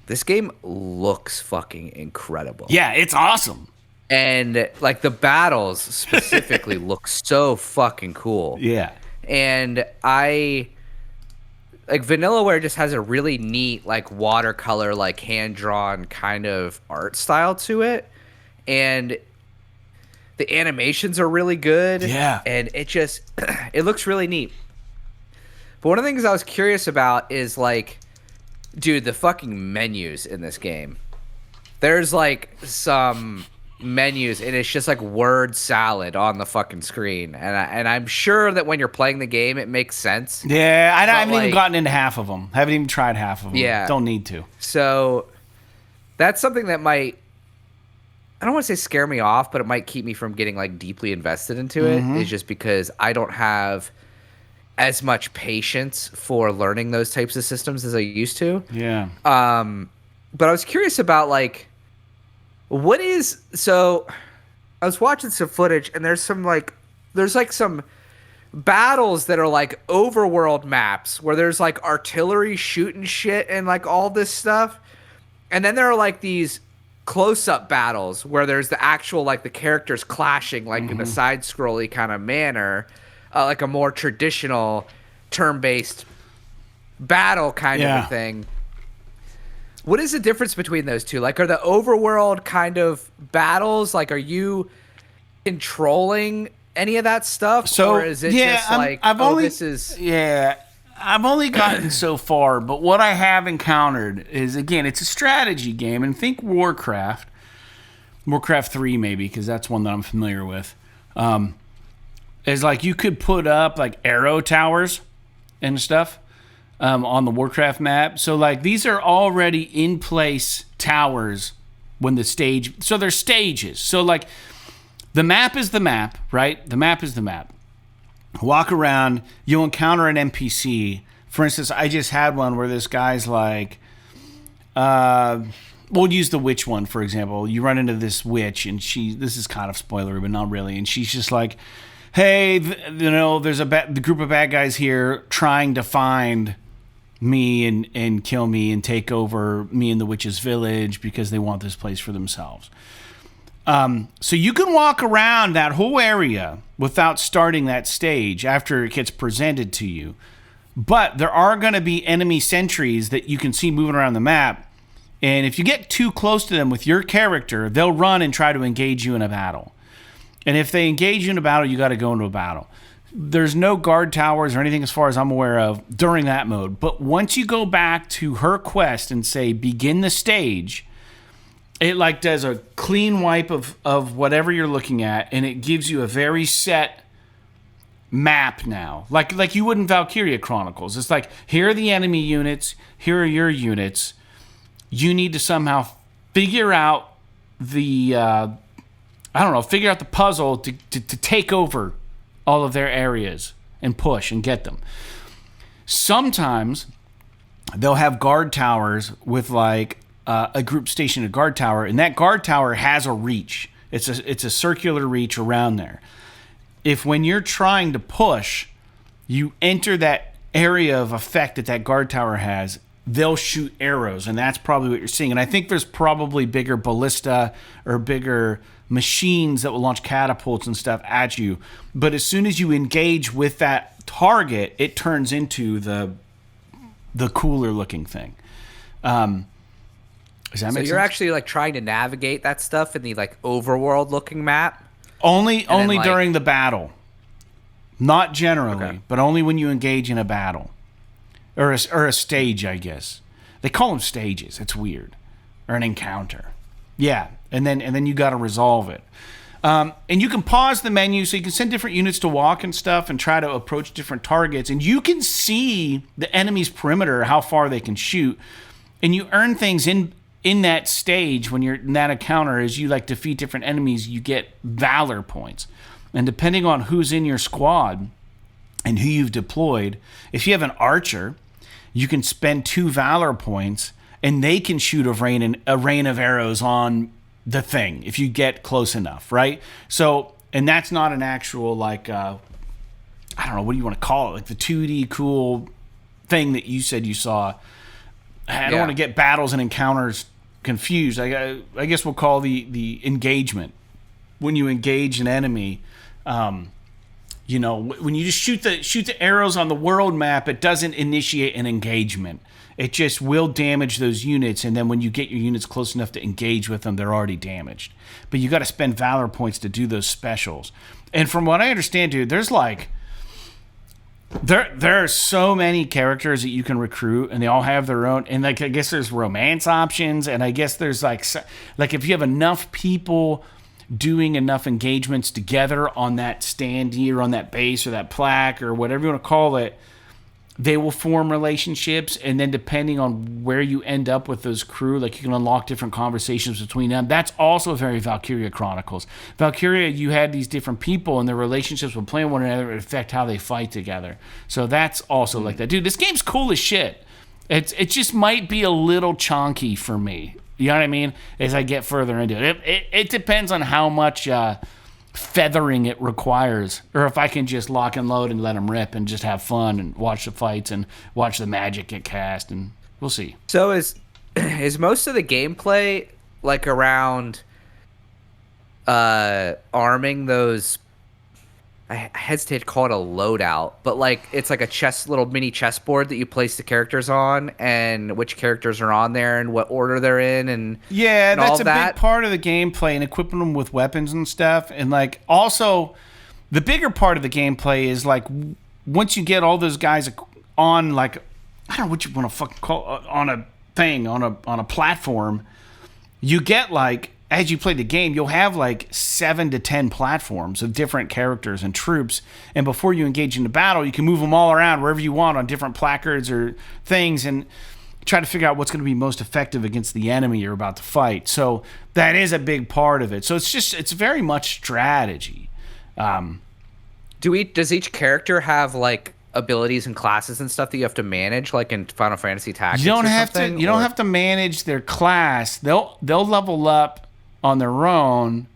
this game looks fucking incredible. Yeah, it's awesome. And like the battles specifically look so fucking cool. Yeah. And Vanillaware just has a really neat like watercolor, like hand-drawn kind of art style to it. And the animations are really good. Yeah. And it looks really neat. But one of the things I was curious about is like, dude, the fucking menus in this game. There's like some menus, and it's just like word salad on the fucking screen. And I'm sure that when you're playing the game, it makes sense. Yeah, I haven't even gotten into half of them. Haven't even tried half of them. Yeah. Don't need to. So that's something that might, I don't want to say scare me off, but it might keep me from getting like deeply invested into it. Is just because I don't have as much patience for learning those types of systems as I used to. Yeah. But I was curious about like, so I was watching some footage, and there's some battles that are like overworld maps where there's like artillery shooting shit and like all this stuff. And then there are like these close-up battles where there's the actual like the characters clashing like in a side-scrolly kind of manner, like a more traditional turn-based battle kind of a thing. What is the difference between those two? Like, are the overworld kind of battles, like, are you controlling any of that stuff? So, or is it just like, I've only gotten so far, but what I have encountered is, again, it's a strategy game, and think Warcraft 3 maybe, because that's one that I'm familiar with, is like you could put up like arrow towers and stuff on the Warcraft map. So like these are already in place towers when the stage, so they're stages. So like the map is the map, right? The map is the map. Walk around, you'll encounter an NPC. For instance, I just had one where this guy's like, we'll use the witch one, for example. You run into this witch, and this is kind of spoilery, but not really. And she's just like, hey, there's the group of bad guys here trying to find me and kill me and take over me and the witch's village because they want this place for themselves. So you can walk around that whole area without starting that stage after it gets presented to you. But there are going to be enemy sentries that you can see moving around the map. And if you get too close to them with your character, they'll run and try to engage you in a battle. And if they engage you in a battle, you got to go into a battle. There's no guard towers or anything as far as I'm aware of during that mode. But once you go back to her quest and say, begin the stage, it like does a clean wipe of whatever you're looking at, and it gives you a very set map now. Like you would in Valkyria Chronicles. It's like, here are the enemy units, here are your units. You need to somehow figure out the figure out the puzzle to take over all of their areas and push and get them. Sometimes they'll have guard towers with like a group stationed at a guard tower, and that guard tower has a reach. It's a circular reach around there. If when you're trying to push, you enter that area of effect that guard tower has, they'll shoot arrows, and that's probably what you're seeing. And I think there's probably bigger ballista or bigger machines that will launch catapults and stuff at you. But as soon as you engage with that target, it turns into the cooler looking thing. Does that make sense? So you're actually like trying to navigate that stuff in the like overworld looking map? Only during the battle. Not generally, but only when you engage in a battle. Or a stage, I guess. They call them stages. It's weird. Or an encounter. Yeah, and then you got to resolve it. And you can pause the menu so you can send different units to walk and stuff and try to approach different targets. And you can see the enemy's perimeter, how far they can shoot. And you earn things in that stage when you're in that encounter as you like defeat different enemies. You get valor points. And depending on who's in your squad and who you've deployed, if you have an archer, you can spend 2 valor points and they can shoot a rain of arrows on the thing if you get close enough, right? So, and that's not an actual like I don't know, what do you want to call it? Like the 2D cool thing that you said you saw. I don't want to get battles and encounters confused. I guess we'll call the engagement. When you engage an enemy, when you just shoot the arrows on the world map, it doesn't initiate an engagement. It just will damage those units, and then when you get your units close enough to engage with them, they're already damaged. But you got to spend valor points to do those specials. And from what I understand, dude, there's like there are so many characters that you can recruit, and they all have their own. And like I guess there's romance options, and I guess there's like if you have enough people doing enough engagements together on that standee or on that base or that plaque or whatever you want to call it, they will form relationships, and then depending on where you end up with those crew, like you can unlock different conversations between them. That's also very Valkyria Chronicles. Valkyria, you had these different people, and their relationships with playing one another would affect how they fight together. So that's also like that. Dude, this game's cool as shit. It just might be a little chonky for me. You know what I mean? As I get further into it. It depends on how much feathering it requires, or if I can just lock and load and let them rip and just have fun and watch the fights and watch the magic get cast, and we'll see. So is most of the gameplay like around arming those, I hesitate to call it a loadout, but like it's like a little mini chessboard that you place the characters on, and which characters are on there and what order they're in, and that's a big part of the gameplay, and equipping them with weapons and stuff. And like also the bigger part of the gameplay is like once you get all those guys on, like I don't know what you want to fucking call on a thing, on a platform, you get like, as you play the game, you'll have like 7 to 10 platforms of different characters and troops. And before you engage into battle, you can move them all around wherever you want on different placards or things and try to figure out what's going to be most effective against the enemy you're about to fight. So that is a big part of it. So it's very much strategy. Does each character have like abilities and classes and stuff that you have to manage, like in Final Fantasy Tactics? You don't have to manage their class. They'll level up on their own.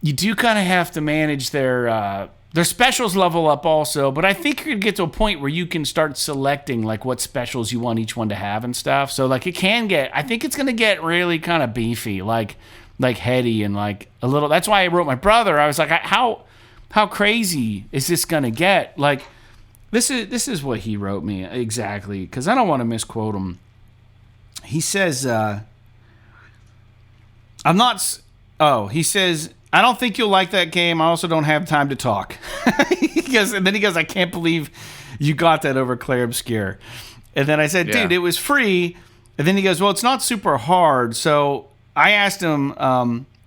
You do kind of have to manage their specials level up also, but I think you're gonna get to a point where you can start selecting like what specials you want each one to have and stuff. So like I think it's gonna get really kind of beefy, like heady and like a little. That's why I wrote my brother. I was like, how crazy is this gonna get? Like this is what he wrote me exactly, because I don't want to misquote him. He says, he says, I don't think you'll like that game. I also don't have time to talk. And then he goes, I can't believe you got that over Claire Obscure. And then I said, dude, it was free. And then he goes, well, it's not super hard. So I asked him,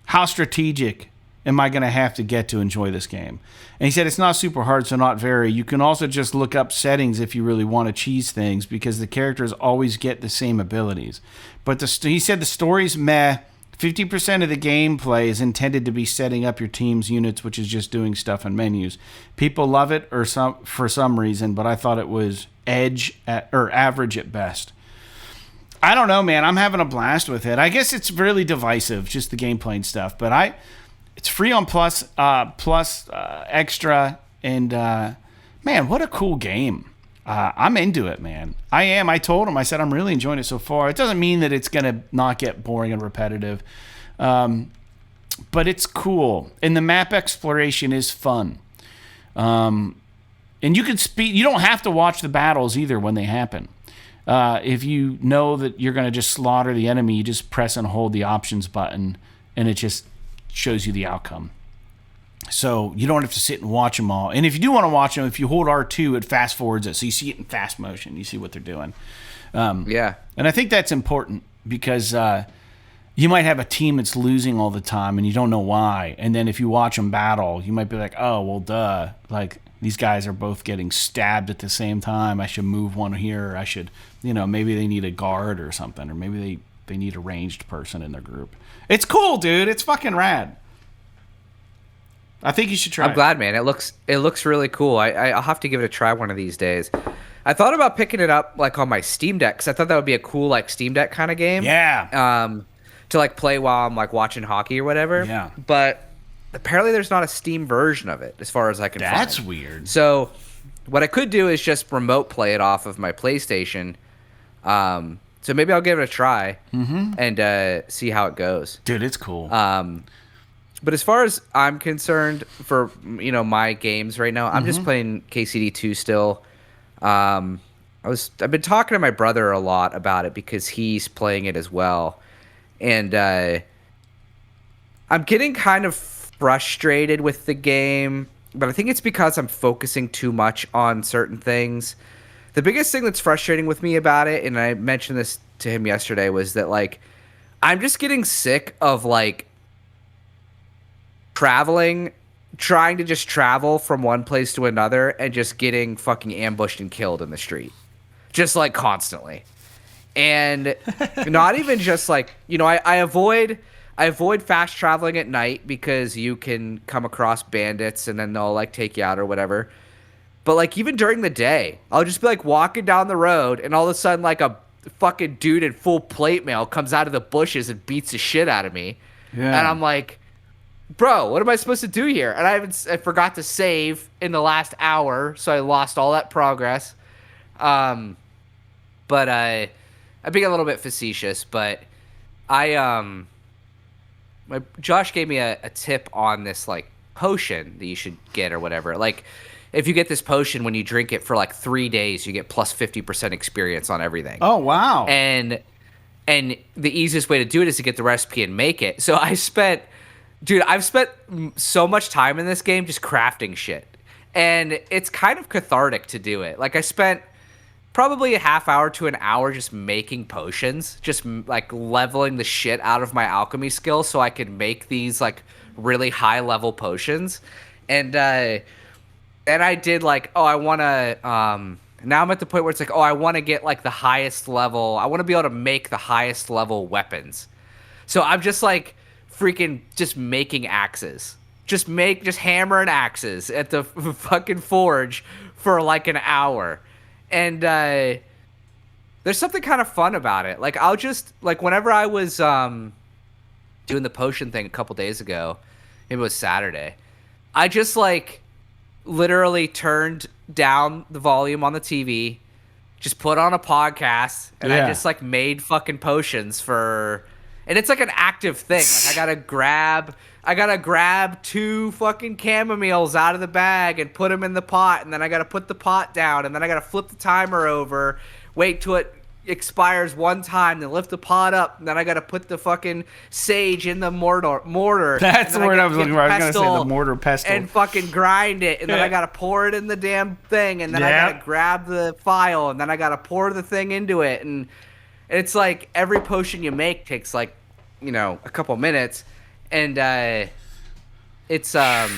how strategic am I going to have to get to enjoy this game? And he said, it's not super hard, so not very. You can also just look up settings if you really want to cheese things, because the characters always get the same abilities. But he said the story's meh. 50% of the gameplay is intended to be setting up your team's units, which is just doing stuff in menus. People love it for some reason, but I thought it was average at best. I don't know, man. I'm having a blast with it. I guess it's really divisive, just the gameplay and stuff. But it's free on Plus Extra, and man, what a cool game. I'm into it, man. I am. I told him, I said, I'm really enjoying it so far. It doesn't mean that it's going to not get boring and repetitive. But it's cool. And the map exploration is fun. And you can you don't have to watch the battles either when they happen. If you know that you're going to just slaughter the enemy, you just press and hold the options button, and it just shows you the outcome. So you don't have to sit and watch them all. And if you do want to watch them, if you hold R2, it fast forwards it. So you see it in fast motion. You see what they're doing. And I think that's important, because you might have a team that's losing all the time and you don't know why. And then if you watch them battle, you might be like, oh, well, duh. Like, these guys are both getting stabbed at the same time. I should move one here. Or I should, maybe they need a guard or something. Or maybe they need a ranged person in their group. It's cool, dude. It's fucking rad. I think you should try. I'm glad, man. It looks really cool. I'll have to give it a try one of these days. I thought about picking it up like on my Steam Deck, because I thought that would be a cool like Steam Deck kind of game. Yeah. To like play while I'm like watching hockey or whatever. Yeah. But apparently there's not a Steam version of it, as far as I can find. That's weird. So what I could do is just remote play it off of my PlayStation. So maybe I'll give it a try and see how it goes. Dude, it's cool. But as far as I'm concerned, for my games right now, I'm just playing KCD2 still. I've been talking to my brother a lot about it, because he's playing it as well, and I'm getting kind of frustrated with the game. But I think it's because I'm focusing too much on certain things. The biggest thing that's frustrating with me about it, and I mentioned this to him yesterday, was that like I'm just getting sick of like trying to just travel from one place to another and just getting fucking ambushed and killed in the street. Just like constantly. And not even just like, I avoid fast traveling at night because you can come across bandits and then they'll like take you out or whatever. But like even during the day, I'll just be like walking down the road and all of a sudden like a fucking dude in full plate mail comes out of the bushes and beats the shit out of me. Yeah. And I'm like, bro, what am I supposed to do here? And I forgot to save in the last hour, so I lost all that progress. But I'm being a little bit facetious, but Josh gave me a tip on this like potion that you should get or whatever. Like if you get this potion, when you drink it for like 3 days, you get plus 50% experience on everything. Oh, wow. And the easiest way to do it is to get the recipe and make it. So I've spent so much time in this game just crafting shit. And it's kind of cathartic to do it. Like I spent probably a half hour to an hour just making potions, just like leveling the shit out of my alchemy skills so I could make these like really high level potions. And I did like, I want to, now I'm at the point where it's like, I want to get like the highest level. I want to be able to make the highest level weapons. So I'm just like freaking just making axes. Just hammering axes at the fucking forge for like an hour. And there's something kind of fun about it. Like I'll just like whenever I was doing the potion thing a couple days ago, it was Saturday, I just like literally turned down the volume on the TV, just put on a podcast, and I just like made fucking potions and it's like an active thing. Like I gotta grab 2 fucking chamomiles out of the bag and put them in the pot, and then I gotta put the pot down, and then I gotta flip the timer over, wait till it expires one time, then lift the pot up, and then I gotta put the fucking sage in the mortar. That's the word I was looking for. I was gonna say the mortar pestle. And fucking grind it, and then I gotta pour it in the damn thing, and then I gotta grab the file, and then I gotta pour the thing into it, and it's like every potion you make takes like, a couple minutes, and it's I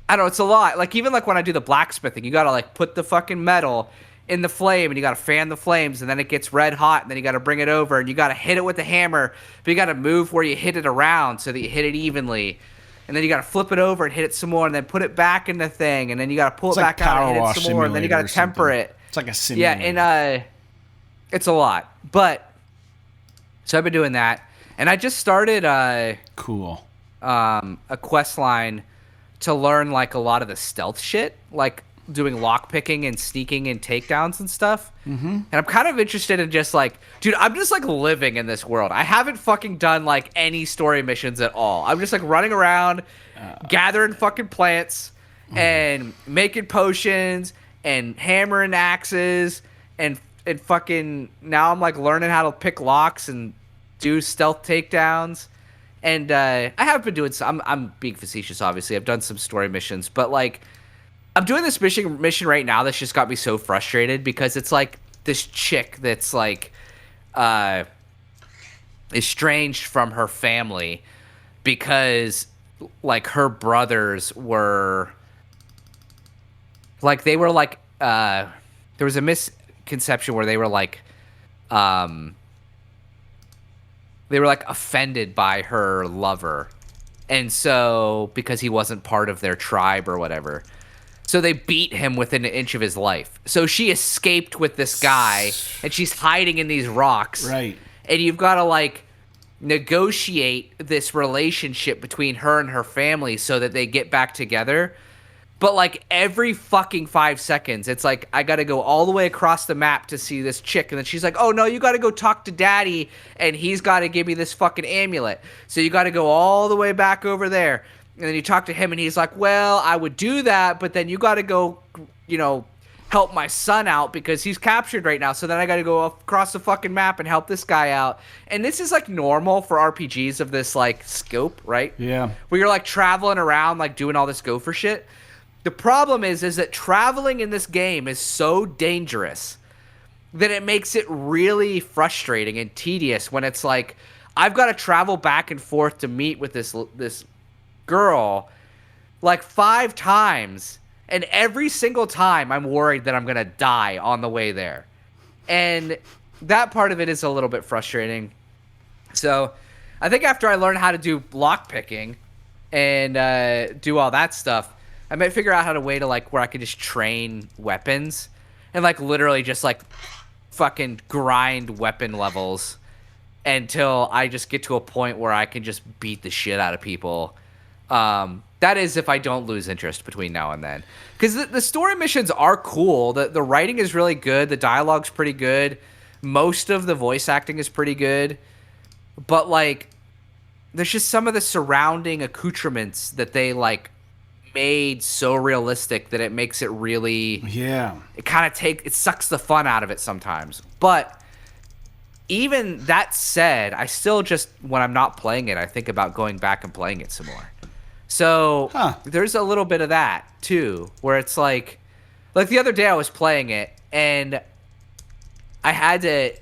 don't know, it's a lot. Like even like when I do the blacksmithing, you gotta like put the fucking metal in the flame, and you gotta fan the flames, and then it gets red hot, and then you gotta bring it over, and you gotta hit it with the hammer, but you gotta move where you hit it around so that you hit it evenly, and then you gotta flip it over and hit it some more, and then put it back in the thing, and then you gotta pull it back out and hit it some more, and then you gotta temper it. It's like a simulator. Yeah, and it's a lot. But so I've been doing that, and I just started a quest line to learn like a lot of the stealth shit, like doing lockpicking and sneaking and takedowns and stuff. Mm-hmm. And I'm kind of interested in just like, dude, I'm just like living in this world. I haven't fucking done like any story missions at all. I'm just like running around, gathering fucking plants and making potions and hammering axes and fucking, now I'm like learning how to pick locks and do stealth takedowns. And I have been doing some, I'm being facetious, obviously. I've done some story missions, but like, I'm doing this mission right now that's just got me so frustrated because it's like this chick that's like estranged from her family because like her brothers were like, they were like there was a misconception where they were like offended by her lover, and so because he wasn't part of their tribe or whatever, so they beat him within an inch of his life. So she escaped with this guy, and she's hiding in these rocks. Right. And you've got to, like, negotiate this relationship between her and her family so that they get back together. But, like, every fucking 5 seconds, it's like, I got to go all the way across the map to see this chick. And then she's like, oh, no, you got to go talk to daddy, and he's got to give me this fucking amulet. So you got to go all the way back over there. And then you talk to him, and he's like, well, I would do that, but then you got to go, help my son out because he's captured right now. So then I got to go across the fucking map and help this guy out. And this is, like, normal for RPGs of this, like, scope, right? Yeah. Where you're, like, traveling around, like, doing all this gopher shit. The problem is that traveling in this game is so dangerous that it makes it really frustrating and tedious when it's like, I've got to travel back and forth to meet with this girl like 5 times, and every single time I'm worried that I'm going to die on the way there. And that part of it is a little bit frustrating. So I think after I learn how to do lock picking and do all that stuff, I might figure out how to way to like where I could just train weapons and like literally just like fucking grind weapon levels until I just get to a point where I can just beat the shit out of people. That is if I don't lose interest between now and then. Because the story missions are cool. The writing is really good. The dialogue's pretty good. Most of the voice acting is pretty good. But, like, there's just some of the surrounding accoutrements that they, like, made so realistic that it makes it really... Yeah. It sucks the fun out of it sometimes. But even that said, I still just, when I'm not playing it, I think about going back and playing it some more. So there's a little bit of that too, where it's like the other day I was playing it and I had to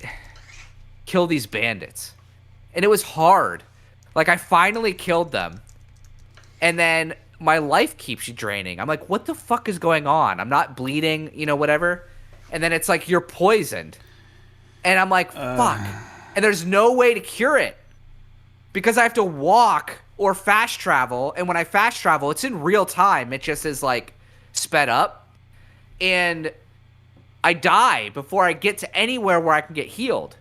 kill these bandits and it was hard. Like I finally killed them and then my life keeps draining. I'm like, what the fuck is going on? I'm not bleeding, whatever. And then it's like, you're poisoned. And I'm like, fuck. And there's no way to cure it because I have to walk or fast travel, and when I fast travel, it's in real time. It just is, like, sped up. And I die before I get to anywhere where I can get healed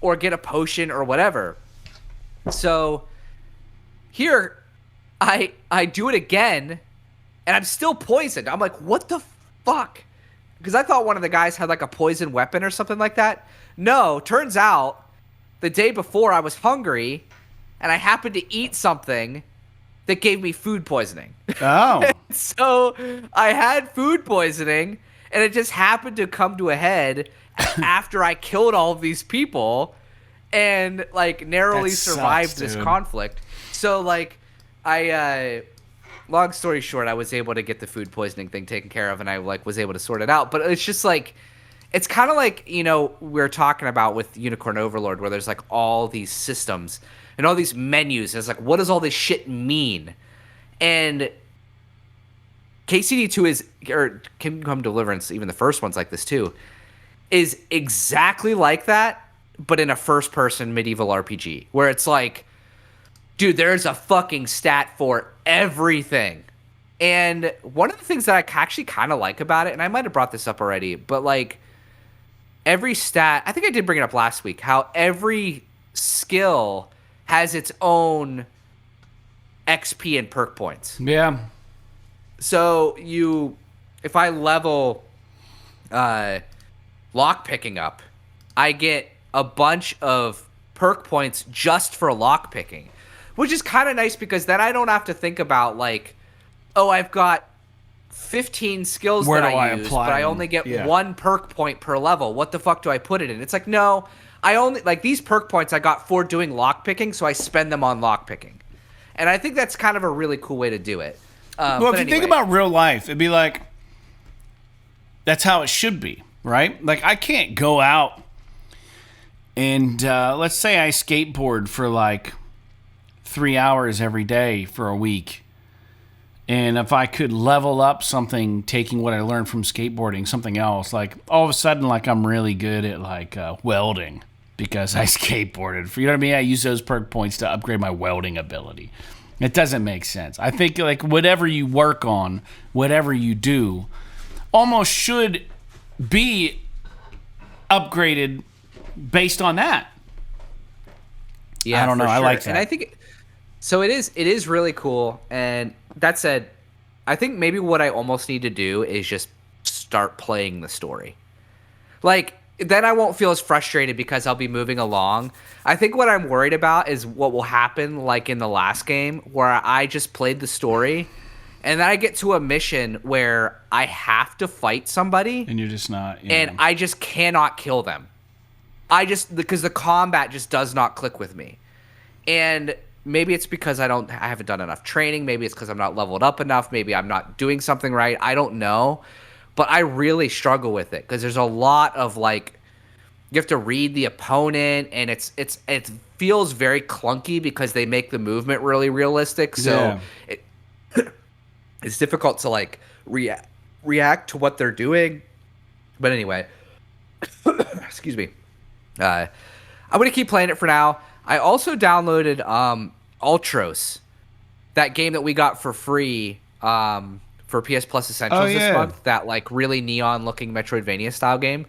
or get a potion or whatever. So here, I do it again, and I'm still poisoned. I'm like, what the fuck? Because I thought one of the guys had, like, a poison weapon or something like that. No, turns out the day before I was hungry, and I happened to eat something that gave me food poisoning. Oh. So I had food poisoning, and it just happened to come to a head after I killed all of these people and, like, narrowly survived this conflict. So, like, long story short, I was able to get the food poisoning thing taken care of, and I, like, was able to sort it out. But it's just, like, it's kind of like, we're talking about with Unicorn Overlord, where there's, like, all these systems and all these menus. It's like, what does all this shit mean? And KCD2 or Kingdom Come Deliverance, even the first one's like this too, is exactly like that, but in a first-person medieval RPG, where it's like, dude, there's a fucking stat for everything. And one of the things that I actually kind of like about it, and I might have brought this up already, but like every stat, I think I did bring it up last week, how every skill has its own XP and perk points. Yeah. So if I level lock picking up, I get a bunch of perk points just for lock picking, which is kind of nice because then I don't have to think about like, oh, I've got 15 skills that I use, but I only get 1 perk point per level. What the fuck do I put it in? It's like, no, I only, like, these perk points I got for doing lockpicking, so I spend them on lockpicking. And I think that's kind of a really cool way to do it. Well, if you think about real life, it'd be like, that's how it should be, right? Like, I can't go out and, let's say I skateboard for, like, 3 hours every day for a week. And if I could level up something, taking what I learned from skateboarding, something else, like, all of a sudden, like, I'm really good at, like, welding. Because I skateboarded. You know what I mean? I use those perk points to upgrade my welding ability. It doesn't make sense. I think like whatever you work on, whatever you do, almost should be upgraded based on that. Yeah, I don't know. Sure. I like that. And I think so. It is really cool. And that said, I think maybe what I almost need to do is just start playing the story. Like, then I won't feel as frustrated because I'll be moving along. I think what I'm worried about is what will happen like in the last game where I just played the story and then I get to a mission where I have to fight somebody. And you're just not. And I just cannot kill them. Because the combat just does not click with me. And maybe it's because I haven't done enough training. Maybe it's because I'm not leveled up enough. Maybe I'm not doing something right. I don't know. But I really struggle with it because there's a lot of like you have to read the opponent, and it feels very clunky because they make the movement really realistic. So it's difficult to like react to what they're doing. But anyway, excuse me. I'm gonna keep playing it for now. I also downloaded Ultros, that game that we got for free for PS Plus Essentials this month. That like really neon looking Metroidvania style game.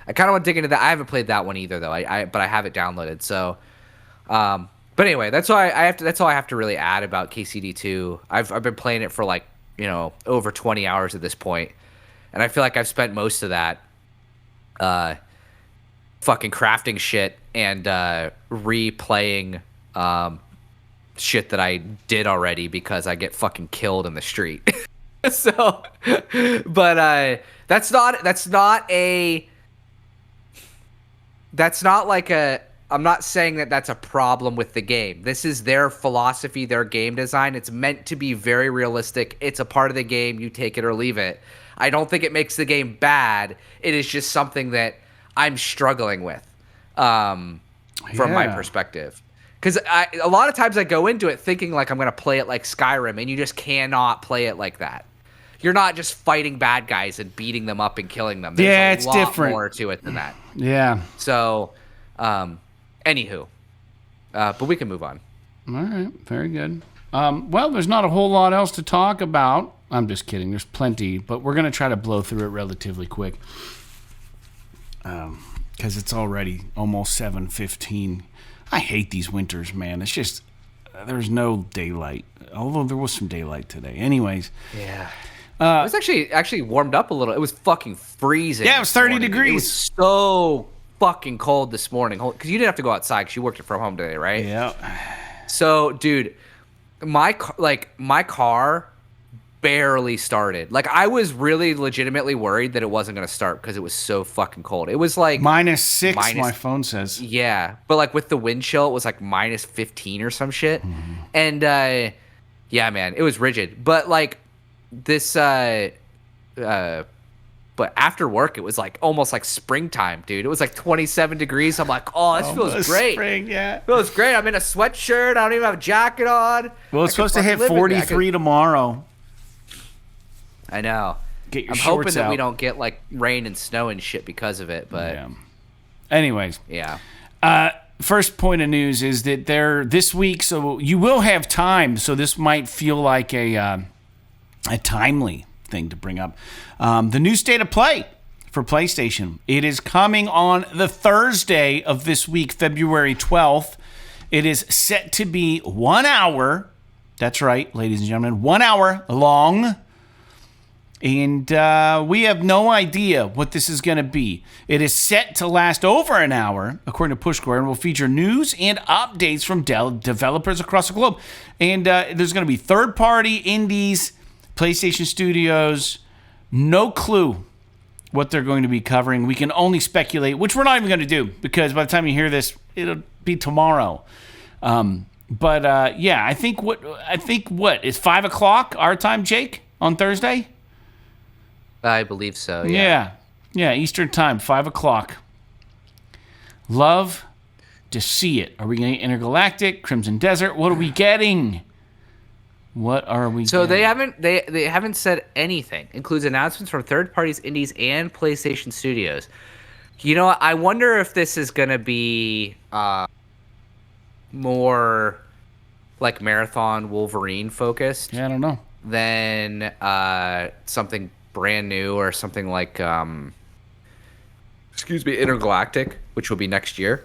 I kind of want to dig into that. I haven't played that one either though. But I have it downloaded. So, but anyway, that's all I have to. That's all I have to really add about KCD2. I've been playing it for like over 20 hours at this point, and I feel like I've spent most of that fucking crafting shit and replaying shit that I did already because I get fucking killed in the street. So, but that's not like a. I'm not saying that that's a problem with the game. This is their philosophy, their game design. It's meant to be very realistic. It's a part of the game. You take it or leave it. I don't think it makes the game bad. It is just something that I'm struggling with from my perspective. Because a lot of times I go into it thinking like I'm going to play it like Skyrim, and you just cannot play it like that. You're not just fighting bad guys and beating them up and killing them. There's a lot different. More to it than that. Yeah. So, anywho, but we can move on. All right. Very good. Well, there's not a whole lot else to talk about. I'm just kidding. There's plenty, but we're going to try to blow through it relatively quick. Because it's already almost 7:15. I hate these winters, man. It's just, there's no daylight. Although there was some daylight today. Anyways. Yeah. It was actually warmed up a little. It was fucking freezing. Yeah, it was 30 degrees. It was so fucking cold this morning. Because you didn't have to go outside because you worked from home today, right? Yeah. So, dude, my car barely started. Like, I was really legitimately worried that it wasn't going to start because it was so fucking cold. It was like -6, my phone says. Yeah, but like with the wind chill, it was like -15 or some shit. Mm-hmm. And yeah, man, it was rigid. But like this, but after work, it was like almost like springtime, dude. It was like 27 degrees. I'm like, oh, this feels great. Spring, yeah. It feels great. I'm in a sweatshirt. I don't even have a jacket on. Well, it's supposed to hit 43 tomorrow. I know. Get your I'm shorts hoping that out. we don't get like rain and snow and shit because of it, but yeah. Anyways. Yeah. First point of news is that this week, so you will have time, so this might feel like a timely thing to bring up. The new State of Play for PlayStation. It is coming on the Thursday of this week, February 12th. It is set to be 1 hour. That's right, ladies and gentlemen, 1 hour long. And we have no idea what this is going to be. It is set to last over an hour, according to PushScore, and will feature news and updates from developers across the globe. And there's going to be third-party indies, PlayStation Studios. No clue what they're going to be covering. We can only speculate, which we're not even going to do, because by the time you hear this, it'll be tomorrow. But yeah, I think what is 5 o'clock our time, Jake, on Thursday? I believe so, yeah. Yeah, Eastern time, 5 o'clock. Love to see it. Are we getting Intergalactic, Crimson Desert? What are we getting? What are we So getting? they haven't said anything. Includes announcements from third parties, indies, and PlayStation Studios. You know what? I wonder if this is going to be more like Marathon Wolverine focused. Yeah, I don't know. Than something brand new or something like Intergalactic, which will be next year,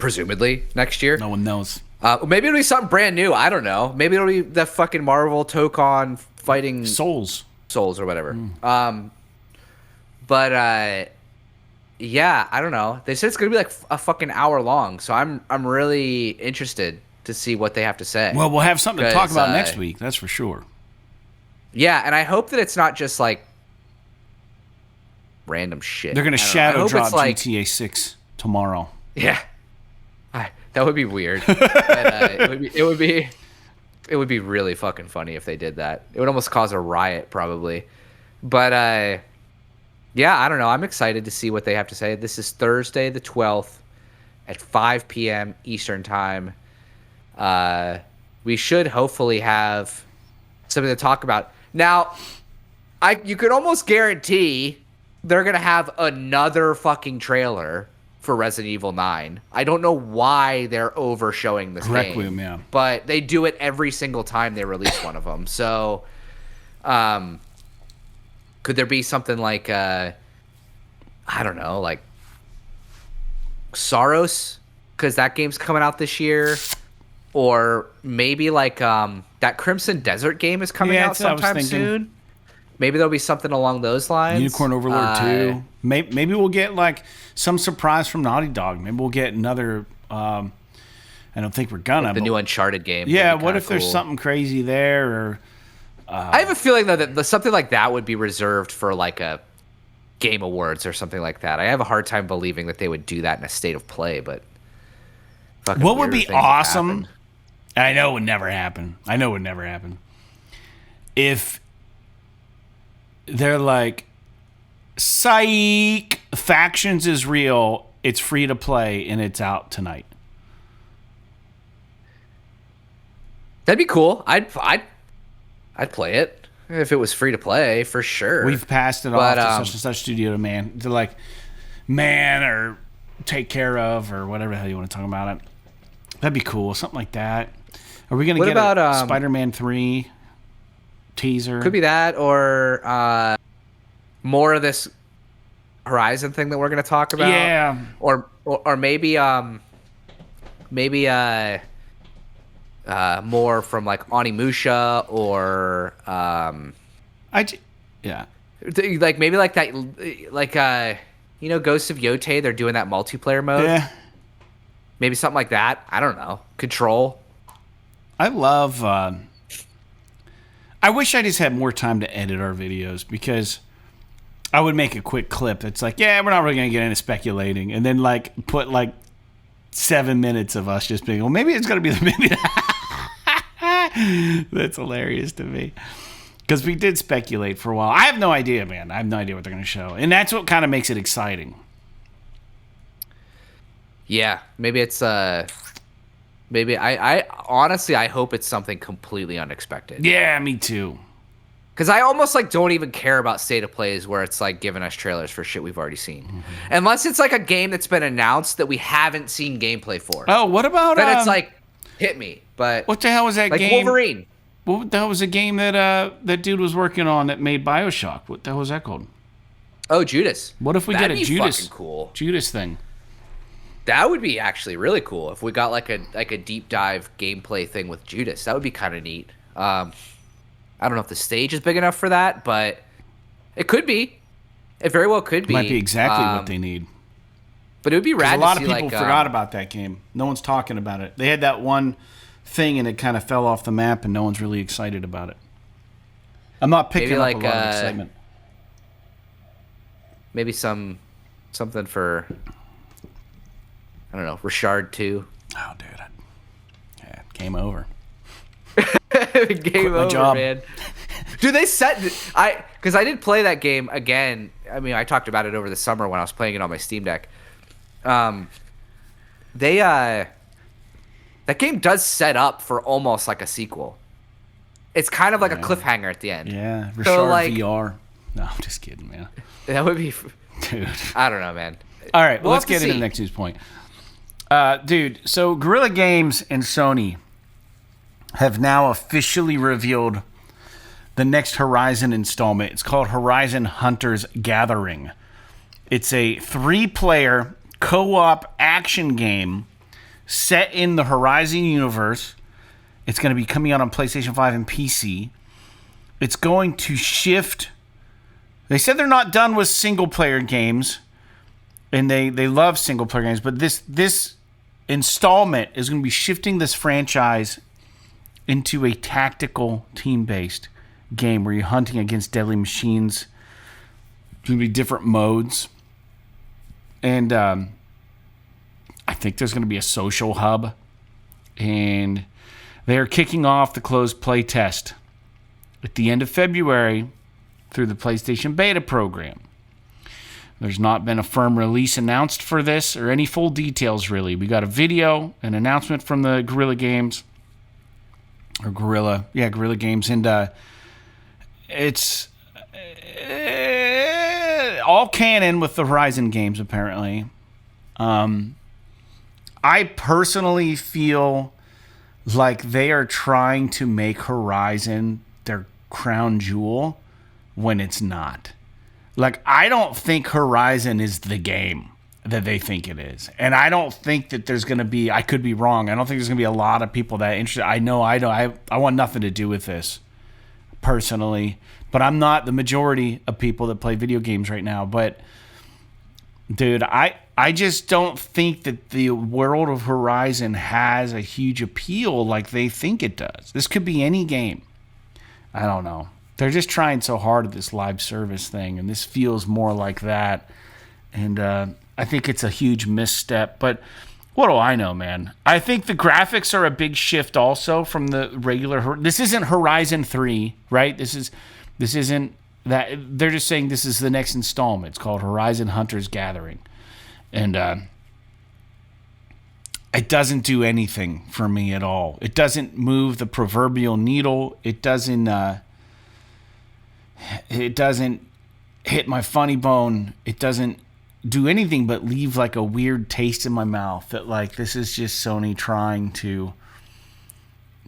presumably next year. No one knows. Maybe it'll be something brand new. I don't know. Maybe it'll be the fucking Marvel Tokon fighting Souls or whatever. But yeah, I don't know. They said it's gonna be like a fucking hour long, so I'm really interested to see what they have to say. Well, we'll have something to talk about next week. That's for sure. Yeah, and I hope that it's not just like random shit. They're going to shadow drop GTA 6 tomorrow. Yeah. That would be weird. But, it would be really fucking funny if they did that. It would almost cause a riot probably. But Yeah, I don't know. I'm excited to see what they have to say. This is Thursday the 12th at 5 p.m. Eastern time. We should hopefully have something to talk about. Now, you could almost guarantee they're going to have another fucking trailer for Resident Evil 9. I don't know why they're over-showing this Requiem, game. yeah. But they do it every single time they release one of them. So, could there be something like, I don't know, like Saros? Because that game's coming out this year. Or maybe like that Crimson Desert game is coming out sometime soon. Maybe there'll be something along those lines. Unicorn Overlord 2. Maybe we'll get like some surprise from Naughty Dog. Maybe we'll get another. I don't think we're gonna. Like the new Uncharted game. Yeah. What if there's something crazy there? Or I have a feeling though that something like that would be reserved for like a Game Awards or something like that. I have a hard time believing that they would do that in a state of play. But what would be awesome? I know it would never happen. If they're like, psych, Factions is real, it's free to play, and it's out tonight. That'd be cool. I'd play it if it was free to play, for sure. We've passed it off to such and such studio to like man or take care of or whatever the hell you want to talk about it. That'd be cool. Something like that. Are we going to get a Spider-Man 3 teaser? Could be that, or more of this Horizon thing that we're going to talk about. Yeah. Or maybe more from like Onimusha or yeah. Like maybe like that, like Ghosts of Yotei. They're doing that multiplayer mode. Yeah. Maybe something like that. I don't know. Control. I love. I wish I just had more time to edit our videos, because I would make a quick clip that's like, yeah, we're not really going to get into speculating, and then like put like 7 minutes of us just being, well, maybe it's going to be the maybe. That's hilarious to me, because we did speculate for a while. I have no idea, man. I have no idea what they're going to show, and that's what kind of makes it exciting. Yeah, maybe it's maybe I honestly I hope it's something completely unexpected. Yeah, me too. Because I almost like don't even care about state of plays where it's like giving us trailers for shit we've already seen, unless it's like a game that's been announced that we haven't seen gameplay for. Oh, what about then it's like hit me? But what the hell was that like game? Wolverine. What the hell was a game that that dude was working on that made BioShock? What the hell was that called? Oh, Judas. What if we That'd get a be Judas fucking cool. Judas thing? That would be actually really cool if we got like a deep dive gameplay thing with Judas. That would be kind of neat. I don't know if the stage is big enough for that, but it could be. It very well could be. Might be exactly what they need. But it would be rad. A lot to of see, people like, forgot about that game. No one's talking about it. They had that one thing and it kind of fell off the map, and no one's really excited about it. I'm not picking up a lot of excitement. Maybe something for, I don't know, Richard 2. Oh, dude. Yeah, game over. Game over, man. Dude, because I did play that game again. I mean, I talked about it over the summer when I was playing it on my Steam Deck. That game does set up for almost like a sequel. It's kind of like a cliffhanger at the end. Yeah, Richard VR. No, I'm just kidding, man. That would be, dude. I don't know, man. All right, well, let's get into the next news point. Dude, so Guerrilla Games and Sony have now officially revealed the next Horizon installment. It's called Horizon Hunters Gathering. It's a 3-player co-op action game set in the Horizon universe. It's going to be coming out on PlayStation 5 and PC. It's going to shift. They said they're not done with single-player games, and they love single-player games, but this installment is going to be shifting this franchise into a tactical, team-based game where you're hunting against deadly machines. There's going to be different modes. And I think there's going to be a social hub. And they're kicking off the closed play test at the end of February through the PlayStation beta program. There's not been a firm release announced for this or any full details, really. We got a video, an announcement from the Guerrilla Games. Guerrilla Games. And it's all canon with the Horizon games, apparently. I personally feel like they are trying to make Horizon their crown jewel when it's not. Like, I don't think Horizon is the game that they think it is. And I don't think that there's going to be, I could be wrong, I don't think there's going to be a lot of people that are interested. I want nothing to do with this, personally. But I'm not the majority of people that play video games right now. But, dude, I just don't think that the world of Horizon has a huge appeal like they think it does. This could be any game. I don't know. They're just trying so hard at this live service thing, and this feels more like that. And I think it's a huge misstep. But what do I know, man? I think the graphics are a big shift also from the regular. This isn't Horizon 3, right? This isn't that. They're just saying this is the next installment. It's called Horizon Hunter's Gathering. And it doesn't do anything for me at all. It doesn't move the proverbial needle. It doesn't hit my funny bone. It doesn't do anything but leave like a weird taste in my mouth that like this is just Sony trying to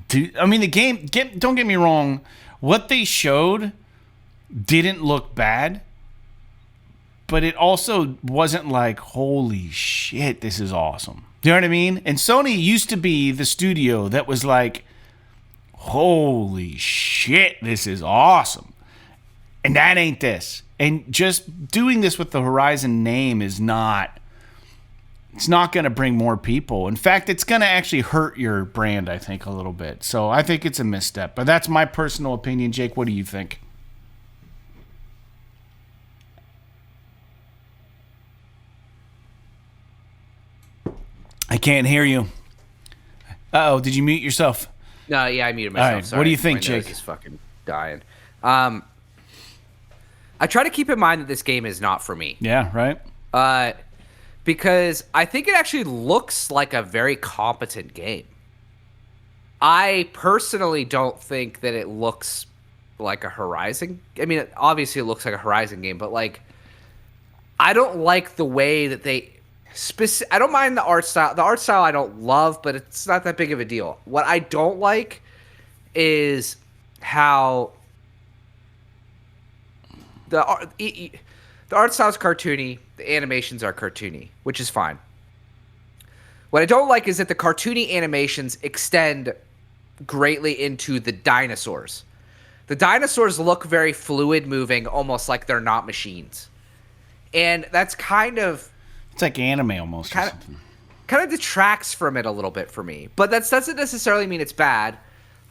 do. I mean, the game, don't get me wrong, what they showed didn't look bad, but it also wasn't like, holy shit, this is awesome. You know what I mean? And Sony used to be the studio that was like, holy shit, this is awesome. And that ain't this. And just doing this with the Horizon name is not, it's not going to bring more people. In fact, it's going to actually hurt your brand, I think, a little bit. So I think it's a misstep. But that's my personal opinion. Jake, what do you think? I can't hear you. Uh-oh, did you mute yourself? No, yeah, I muted myself. All right. Sorry. What do you think, My Jake? nose is fucking dying. I try to keep in mind that this game is not for me. Yeah, right? Because I think it actually looks like a very competent game. I personally don't think that it looks like a Horizon. I mean, obviously it looks like a Horizon game, but like, I don't like the way that they... I don't mind the art style. The art style I don't love, but it's not that big of a deal. What I don't like is how the art style is cartoony, the animations are cartoony, which is fine. What I don't like is that the cartoony animations extend greatly into the dinosaurs. The dinosaurs look very fluid moving, almost like they're not machines. And that's kind of... It's like anime almost or something. Kind of detracts from it a little bit for me. But that doesn't necessarily mean it's bad.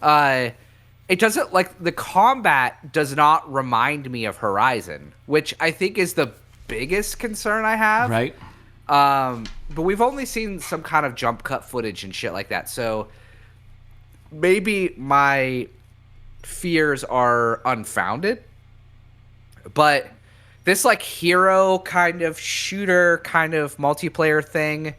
It doesn't, like, the combat does not remind me of Horizon, which I think is the biggest concern I have. Right. But we've only seen some kind of jump cut footage and shit like that. So maybe my fears are unfounded. But this, like, hero kind of shooter kind of multiplayer thing,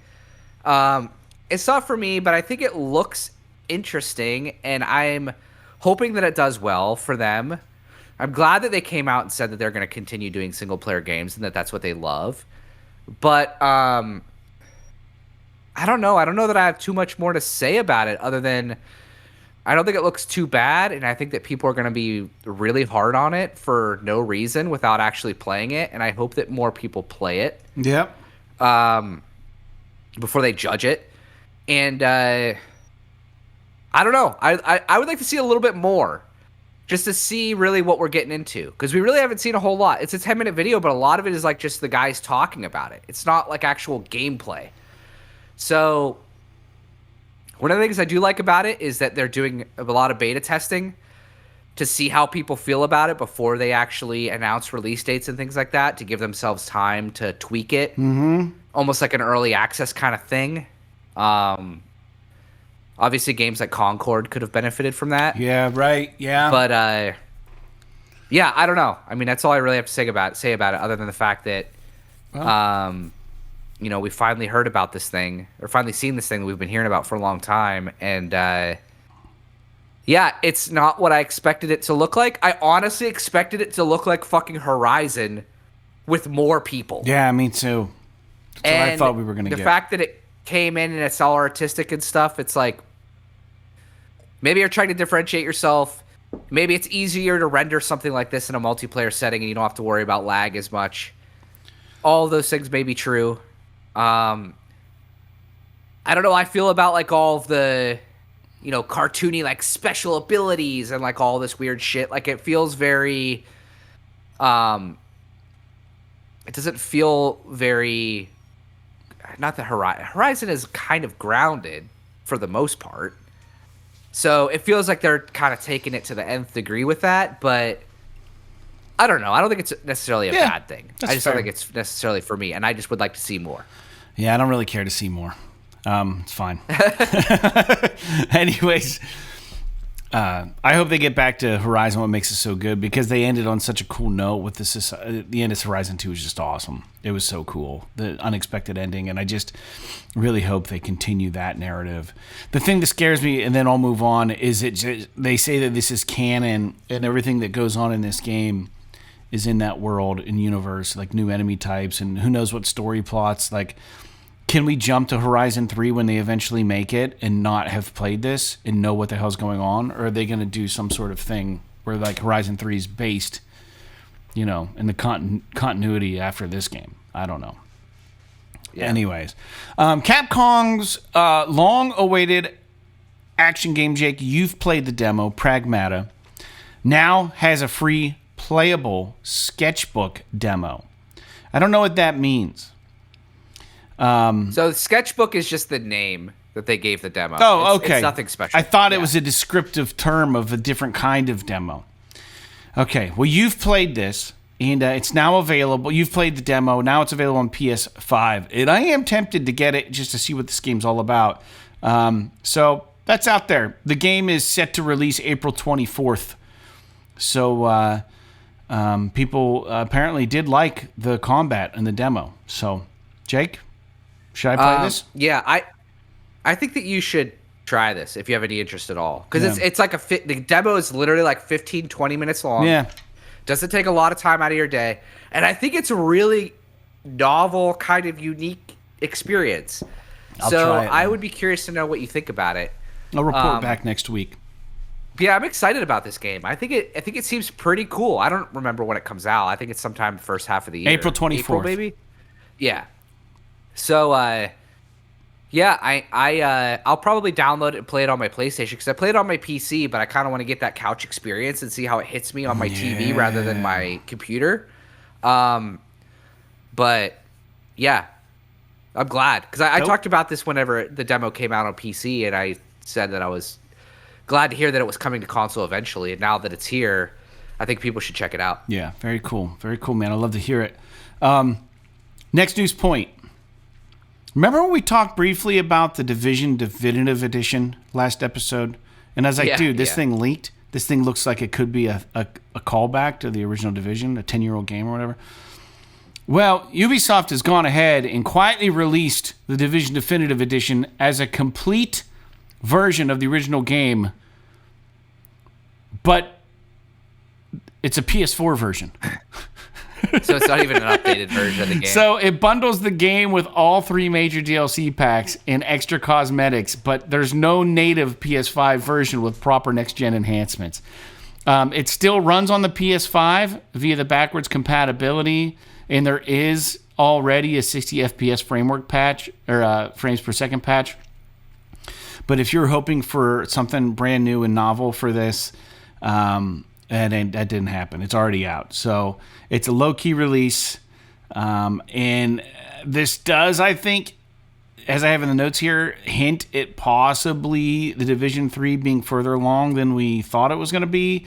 it's not for me, but I think it looks interesting, and I'm hoping that it does well for them. I'm glad that they came out and said that they're going to continue doing single-player games and that that's what they love. But I don't know. I don't know that I have too much more to say about it other than I don't think it looks too bad, and I think that people are going to be really hard on it for no reason without actually playing it, and I hope that more people play it. Yep. Before they judge it. And I don't know. I would like to see a little bit more just to see really what we're getting into, because we really haven't seen a whole lot. It's a 10-minute video, but a lot of it is like just the guys talking about it. It's not like actual gameplay. So one of the things I do like about it is that they're doing a lot of beta testing to see how people feel about it before they actually announce release dates and things like that, to give themselves time to tweak it. Mm-hmm. Almost like an early access kind of thing. Obviously games like Concord could have benefited from that. Yeah, right. Yeah. But yeah, I don't know. I mean, that's all I really have to say about it other than the fact that Wow. We finally heard about this thing, or finally seen this thing that we've been hearing about for a long time, and it's not what I expected it to look like. I honestly expected it to look like fucking Horizon with more people. Yeah, me too. That's what I thought we were going to get. The fact that it came in and it's all artistic and stuff, it's like, maybe you're trying to differentiate yourself. Maybe it's easier to render something like this in a multiplayer setting and you don't have to worry about lag as much. All those things may be true. I don't know how I feel about like all of the, cartoony like special abilities and like all this weird shit. Like it feels very, it doesn't feel very, not that Horizon is kind of grounded for the most part. So it feels like they're kind of taking it to the nth degree with that, but I don't know. I don't think it's necessarily a bad thing. I just don't think it's necessarily for me, and I just would like to see more. Yeah, I don't really care to see more. It's fine. Anyways, I hope they get back to Horizon, what makes it so good, because they ended on such a cool note with this. The end of Horizon 2 was just awesome. It was so cool, the unexpected ending, and I just really hope they continue that narrative. The thing that scares me, and then I'll move on, is they say that this is canon, and everything that goes on in this game is in that world and universe, like new enemy types, and who knows what story plots. Like, can we jump to Horizon 3 when they eventually make it and not have played this and know what the hell's going on? Or are they going to do some sort of thing where like Horizon 3 is based, in the continuity after this game? I don't know. Yeah. Anyways, Capcom's long-awaited action game, Jake, you've played the demo, Pragmata, now has a free playable sketchbook demo. I don't know what that means. So sketchbook is just the name that they gave the demo. Oh, okay. It's nothing special. I thought it was a descriptive term of a different kind of demo. Okay, well, you've played this, and it's now available. You've played the demo. Now it's available on PS5. And I am tempted to get it just to see what this game's all about. So that's out there. The game is set to release April 24th. So people apparently did like the combat in the demo. So, Jake, should I play this? Yeah, I think that you should try this if you have any interest at all. Because it's like the demo is literally like 15, 20 minutes long. Yeah. Doesn't take a lot of time out of your day. And I think it's a really novel, kind of unique experience. I'll try it, I would be curious to know what you think about it. I'll report back next week. Yeah, I'm excited about this game. I think it seems pretty cool. I don't remember when it comes out. I think it's sometime first half of the year. April 24th. April, maybe? Yeah. So, I'll probably download it and play it on my PlayStation, because I played it on my PC, but I kind of want to get that couch experience and see how it hits me on my TV rather than my computer. But yeah, I'm glad, because I talked about this whenever the demo came out on PC, and I said that I was glad to hear that it was coming to console eventually. And now that it's here, I think people should check it out. Yeah, very cool. Very cool, man. I love to hear it. Next news point. Remember when we talked briefly about the Division Definitive Edition last episode? And I was like, dude, this thing leaked. This thing looks like it could be a callback to the original Division, a 10-year-old game or whatever. Well, Ubisoft has gone ahead and quietly released the Division Definitive Edition as a complete version of the original game, but it's a PS4 version. So it's not even an updated version of the game. So it bundles the game with all 3 major DLC packs and extra cosmetics, but there's no native PS5 version with proper next-gen enhancements. It still runs on the PS5 via the backwards compatibility, and there is already a 60 FPS framework patch, or frames per second patch. But if you're hoping for something brand new and novel for this, that didn't happen. It's already out. So it's a low-key release. And this does, I think, as I have in the notes here, hint at possibly the Division 3 being further along than we thought it was going to be.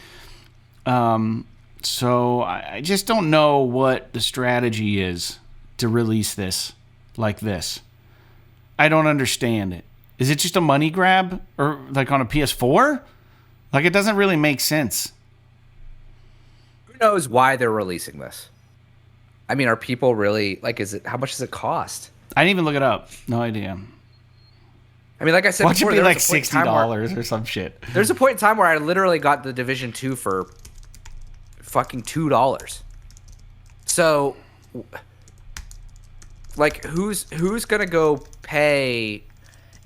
So I just don't know what the strategy is to release this like this. I don't understand it. Is it just a money grab, or like on a PS4? Like, it doesn't really make sense. Who knows why they're releasing this? I mean, are people really like? How much does it cost? I didn't even look it up. No idea. I mean, like I said, watch before, it be like $60 or some shit. There's a point in time where I literally got the Division 2 for fucking $2. So, like, who's gonna go pay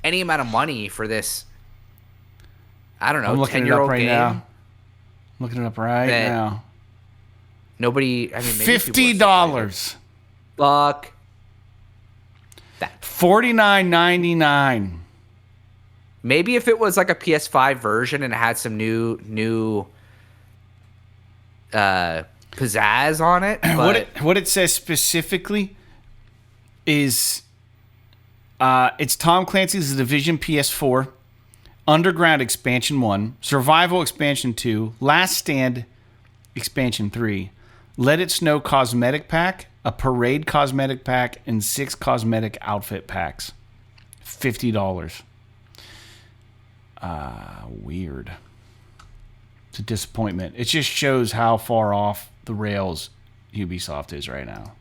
any amount of money for this? I don't know. I'm looking it up right game now. Looking it up right now. Nobody. I mean, maybe $50. Fuck that. $49.99. Maybe if it was like a PS5 version and it had some new pizzazz on it. But what it says specifically is it's Tom Clancy's The Division PS4, Underground Expansion 1, Survival Expansion 2, Last Stand Expansion 3, Let It Snow Cosmetic Pack, a Parade Cosmetic Pack, and 6 Cosmetic Outfit Packs. $50. Weird. It's a disappointment. It just shows how far off the rails Ubisoft is right now.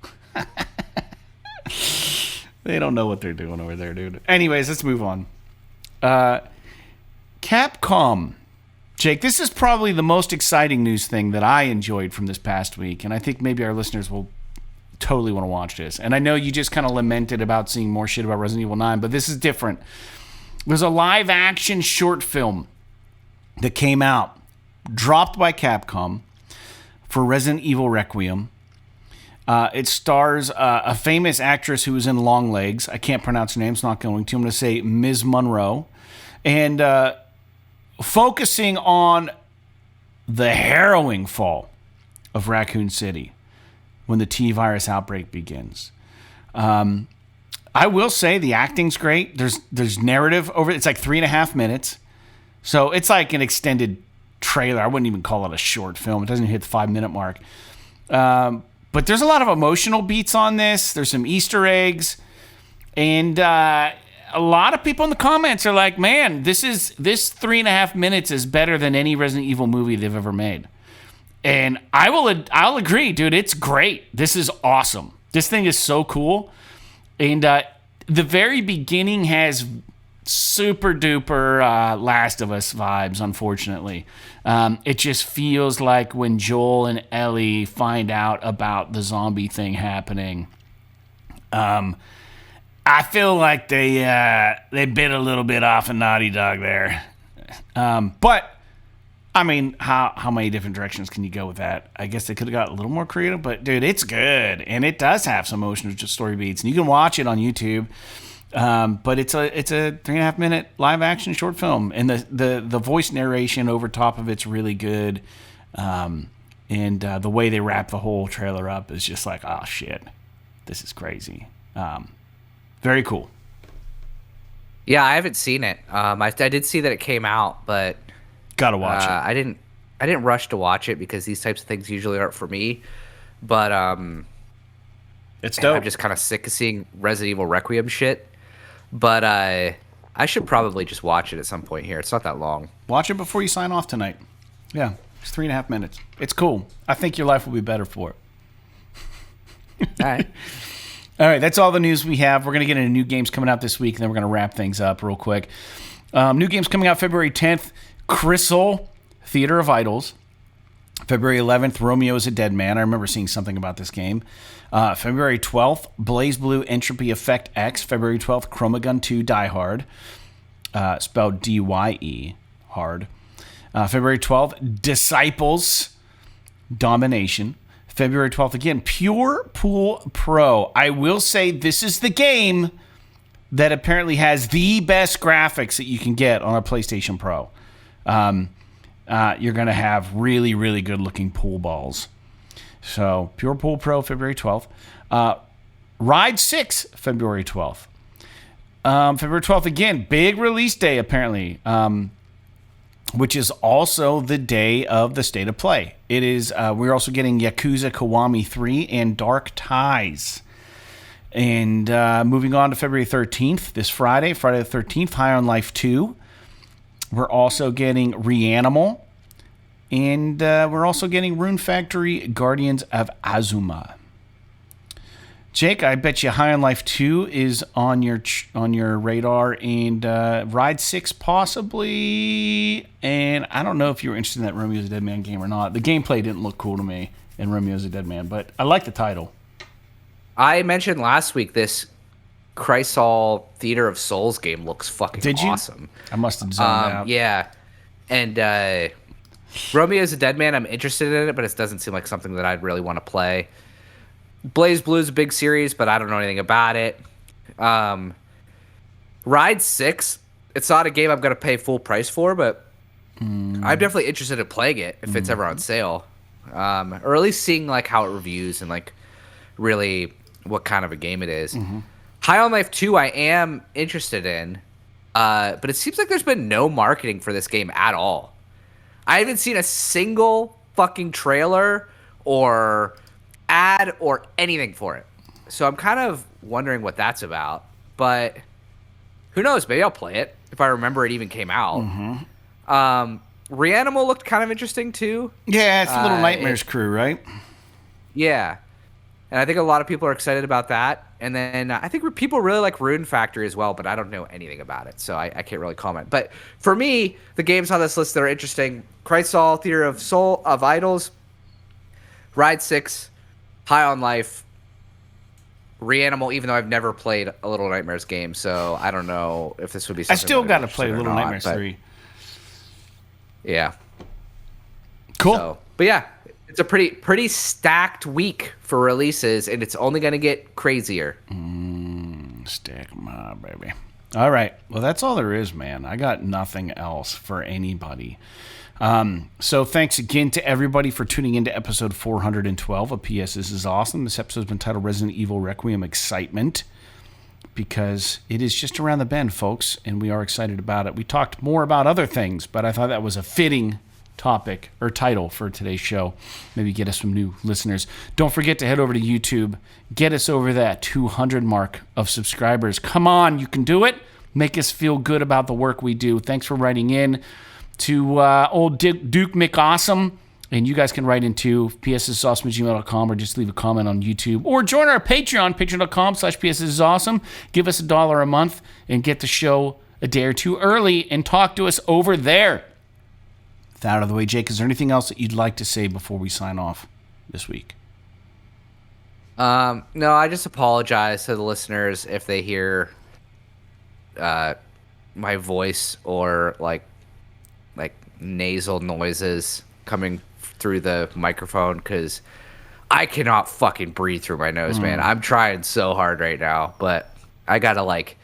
They don't know what they're doing over there, dude. Anyways, let's move on. Capcom. Jake, this is probably the most exciting news thing that I enjoyed from this past week, and I think maybe our listeners will totally want to watch this. And I know you just kind of lamented about seeing more shit about Resident Evil 9, but this is different. There's a live-action short film that came out, dropped by Capcom, for Resident Evil Requiem. It stars a famous actress who was in Long Legs. I can't pronounce her name, so I'm not going to. I'm going to say Ms. Monroe. And focusing on the harrowing fall of Raccoon City when the T-virus outbreak begins. I will say the acting's great. There's narrative over it. It's like 3.5 minutes. So it's like an extended trailer. I wouldn't even call it a short film. It doesn't hit the 5-minute mark. But there's a lot of emotional beats on this. There's some Easter eggs. And a lot of people in the comments are like, man, this 3.5 minutes is better than any Resident Evil movie they've ever made. And I'll agree, dude. It's great. This is awesome. This thing is so cool. And the very beginning has super duper Last of Us vibes, unfortunately. It just feels like when Joel and Ellie find out about the zombie thing happening. I feel like they bit a little bit off a Naughty Dog there. But, I mean, how many different directions can you go with that? I guess they could have got a little more creative, but, dude, it's good. And it does have some emotional story beats. And you can watch it on YouTube. But it's a 3.5 minute live action short film, and the voice narration over top of it's really good. And the way they wrap the whole trailer up is just like, oh shit, this is crazy. Very cool. Yeah, I haven't seen it. I did see that it came out, but gotta watch it. I didn't rush to watch it because these types of things usually aren't for me. But it's dope. I'm just kind of sick of seeing Resident Evil Requiem shit. But I should probably just watch it at some point here. It's not that long. Watch it before you sign off tonight. Yeah, it's 3.5 minutes. It's cool. I think your life will be better for it. All right. All right, that's all the news we have. We're going to get into new games coming out this week, and then we're going to wrap things up real quick. New games coming out February 10th, Crystal, Theater of Idols. February 11th, Romeo is a Dead Man. I remember seeing something about this game. February 12th, Blaze Blue Entropy Effect X. February 12th, Chromagun 2 Die Hard. Spelled D-Y-E, hard. February 12th, Disciples Domination. February 12th, again, Pure Pool Pro. I will say this is the game that apparently has the best graphics that you can get on a PlayStation Pro. You're going to have really, really good-looking pool balls. So, Pure Pool Pro, February 12th. Ride 6, February 12th. February 12th, again, big release day, apparently, which is also the day of the State of Play. It is, we're also getting Yakuza Kiwami 3 and Dark Ties. And moving on to February 13th, this Friday the 13th, High on Life 2. We're also getting Reanimal. And we're also getting Rune Factory Guardians of Azuma. Jake, I bet you High on Life 2 is on your radar, and Ride 6 possibly. And I don't know if you were interested in that Romeo's a Dead Man game or not. The gameplay didn't look cool to me in Romeo's a Dead Man, but I like the title. I mentioned last week this Chrysal Theater of Souls game looks fucking awesome. I must have zoned out. Yeah. And Romeo's a Dead Man, I'm interested in it, but it doesn't seem like something that I'd really want to play. Blaze Blue is a big series, but I don't know anything about it. Ride 6, it's not a game I'm going to pay full price for, but I'm definitely interested in playing it if it's ever on sale. Or at least seeing like how it reviews and like really what kind of a game it is. High on Life 2 I am interested in, but it seems like there's been no marketing for this game at all. I haven't seen a single fucking trailer or ad or anything for it. So I'm kind of wondering what that's about. But who knows? Maybe I'll play it if I remember it even came out. Reanimal looked kind of interesting too. Yeah, it's Little Nightmares crew, right? Yeah. And I think a lot of people are excited about that. And then I think people really like Rune Factory as well, but I don't know anything about it, so I can't really comment. But for me, the games on this list that are interesting: Chrysal Theater of Idols, Ride 6, High on Life, Reanimal, even though I've never played a Little Nightmares game, so I don't know if this would be something I still got to play Little Nightmares 3. Yeah. Cool. So, but yeah, it's a pretty stacked week for releases, and it's only going to get crazier. Stack 'em up, baby. All right. Well, that's all there is, man. I got nothing else for anybody. So thanks again to everybody for tuning into episode 412 of PS This Is Awesome. This episode's been titled Resident Evil Requiem Excitement because it is just around the bend, folks, and we are excited about it. We talked more about other things, but I thought that was a fitting topic or title for today's show. Maybe get us some new listeners. Don't forget to head over to YouTube. Get us over that 200 mark of subscribers. Come on, you can do it. Make us feel good about the work we do. Thanks for writing in to old Duke McAwesome. And you guys can write into pssawesome@gmail.com or just leave a comment on YouTube. Or join our Patreon, patreon.com/pssawesome. Give us $1 a month and get the show a day or two early and talk to us over there. With that out of the way, Jake, is there anything else that you'd like to say before we sign off this week? No, I just apologize to the listeners if they hear my voice or like nasal noises coming through the microphone, because I cannot fucking breathe through my nose, man. I'm trying so hard right now, but I gotta like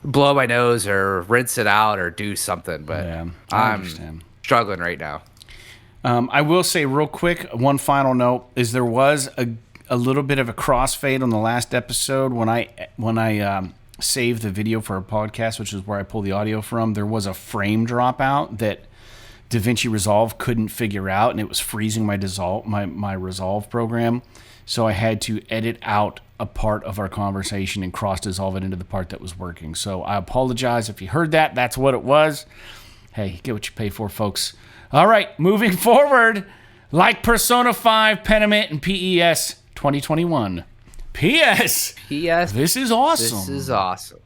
blow my nose or rinse it out or do something. But yeah, I'm struggling right now. I will say real quick, one final note is there was a little bit of a crossfade on the last episode when I saved the video for a podcast, which is where I pull the audio from. There was a frame dropout that DaVinci Resolve couldn't figure out, and it was freezing my Resolve program. So I had to edit out a part of our conversation and cross-dissolve it into the part that was working. So I apologize if you heard that. That's what it was. Hey, get what you pay for, folks. All right, moving forward, like Persona 5, Pentiment, and PES 2021. P.S. P.S. This is awesome. This is awesome.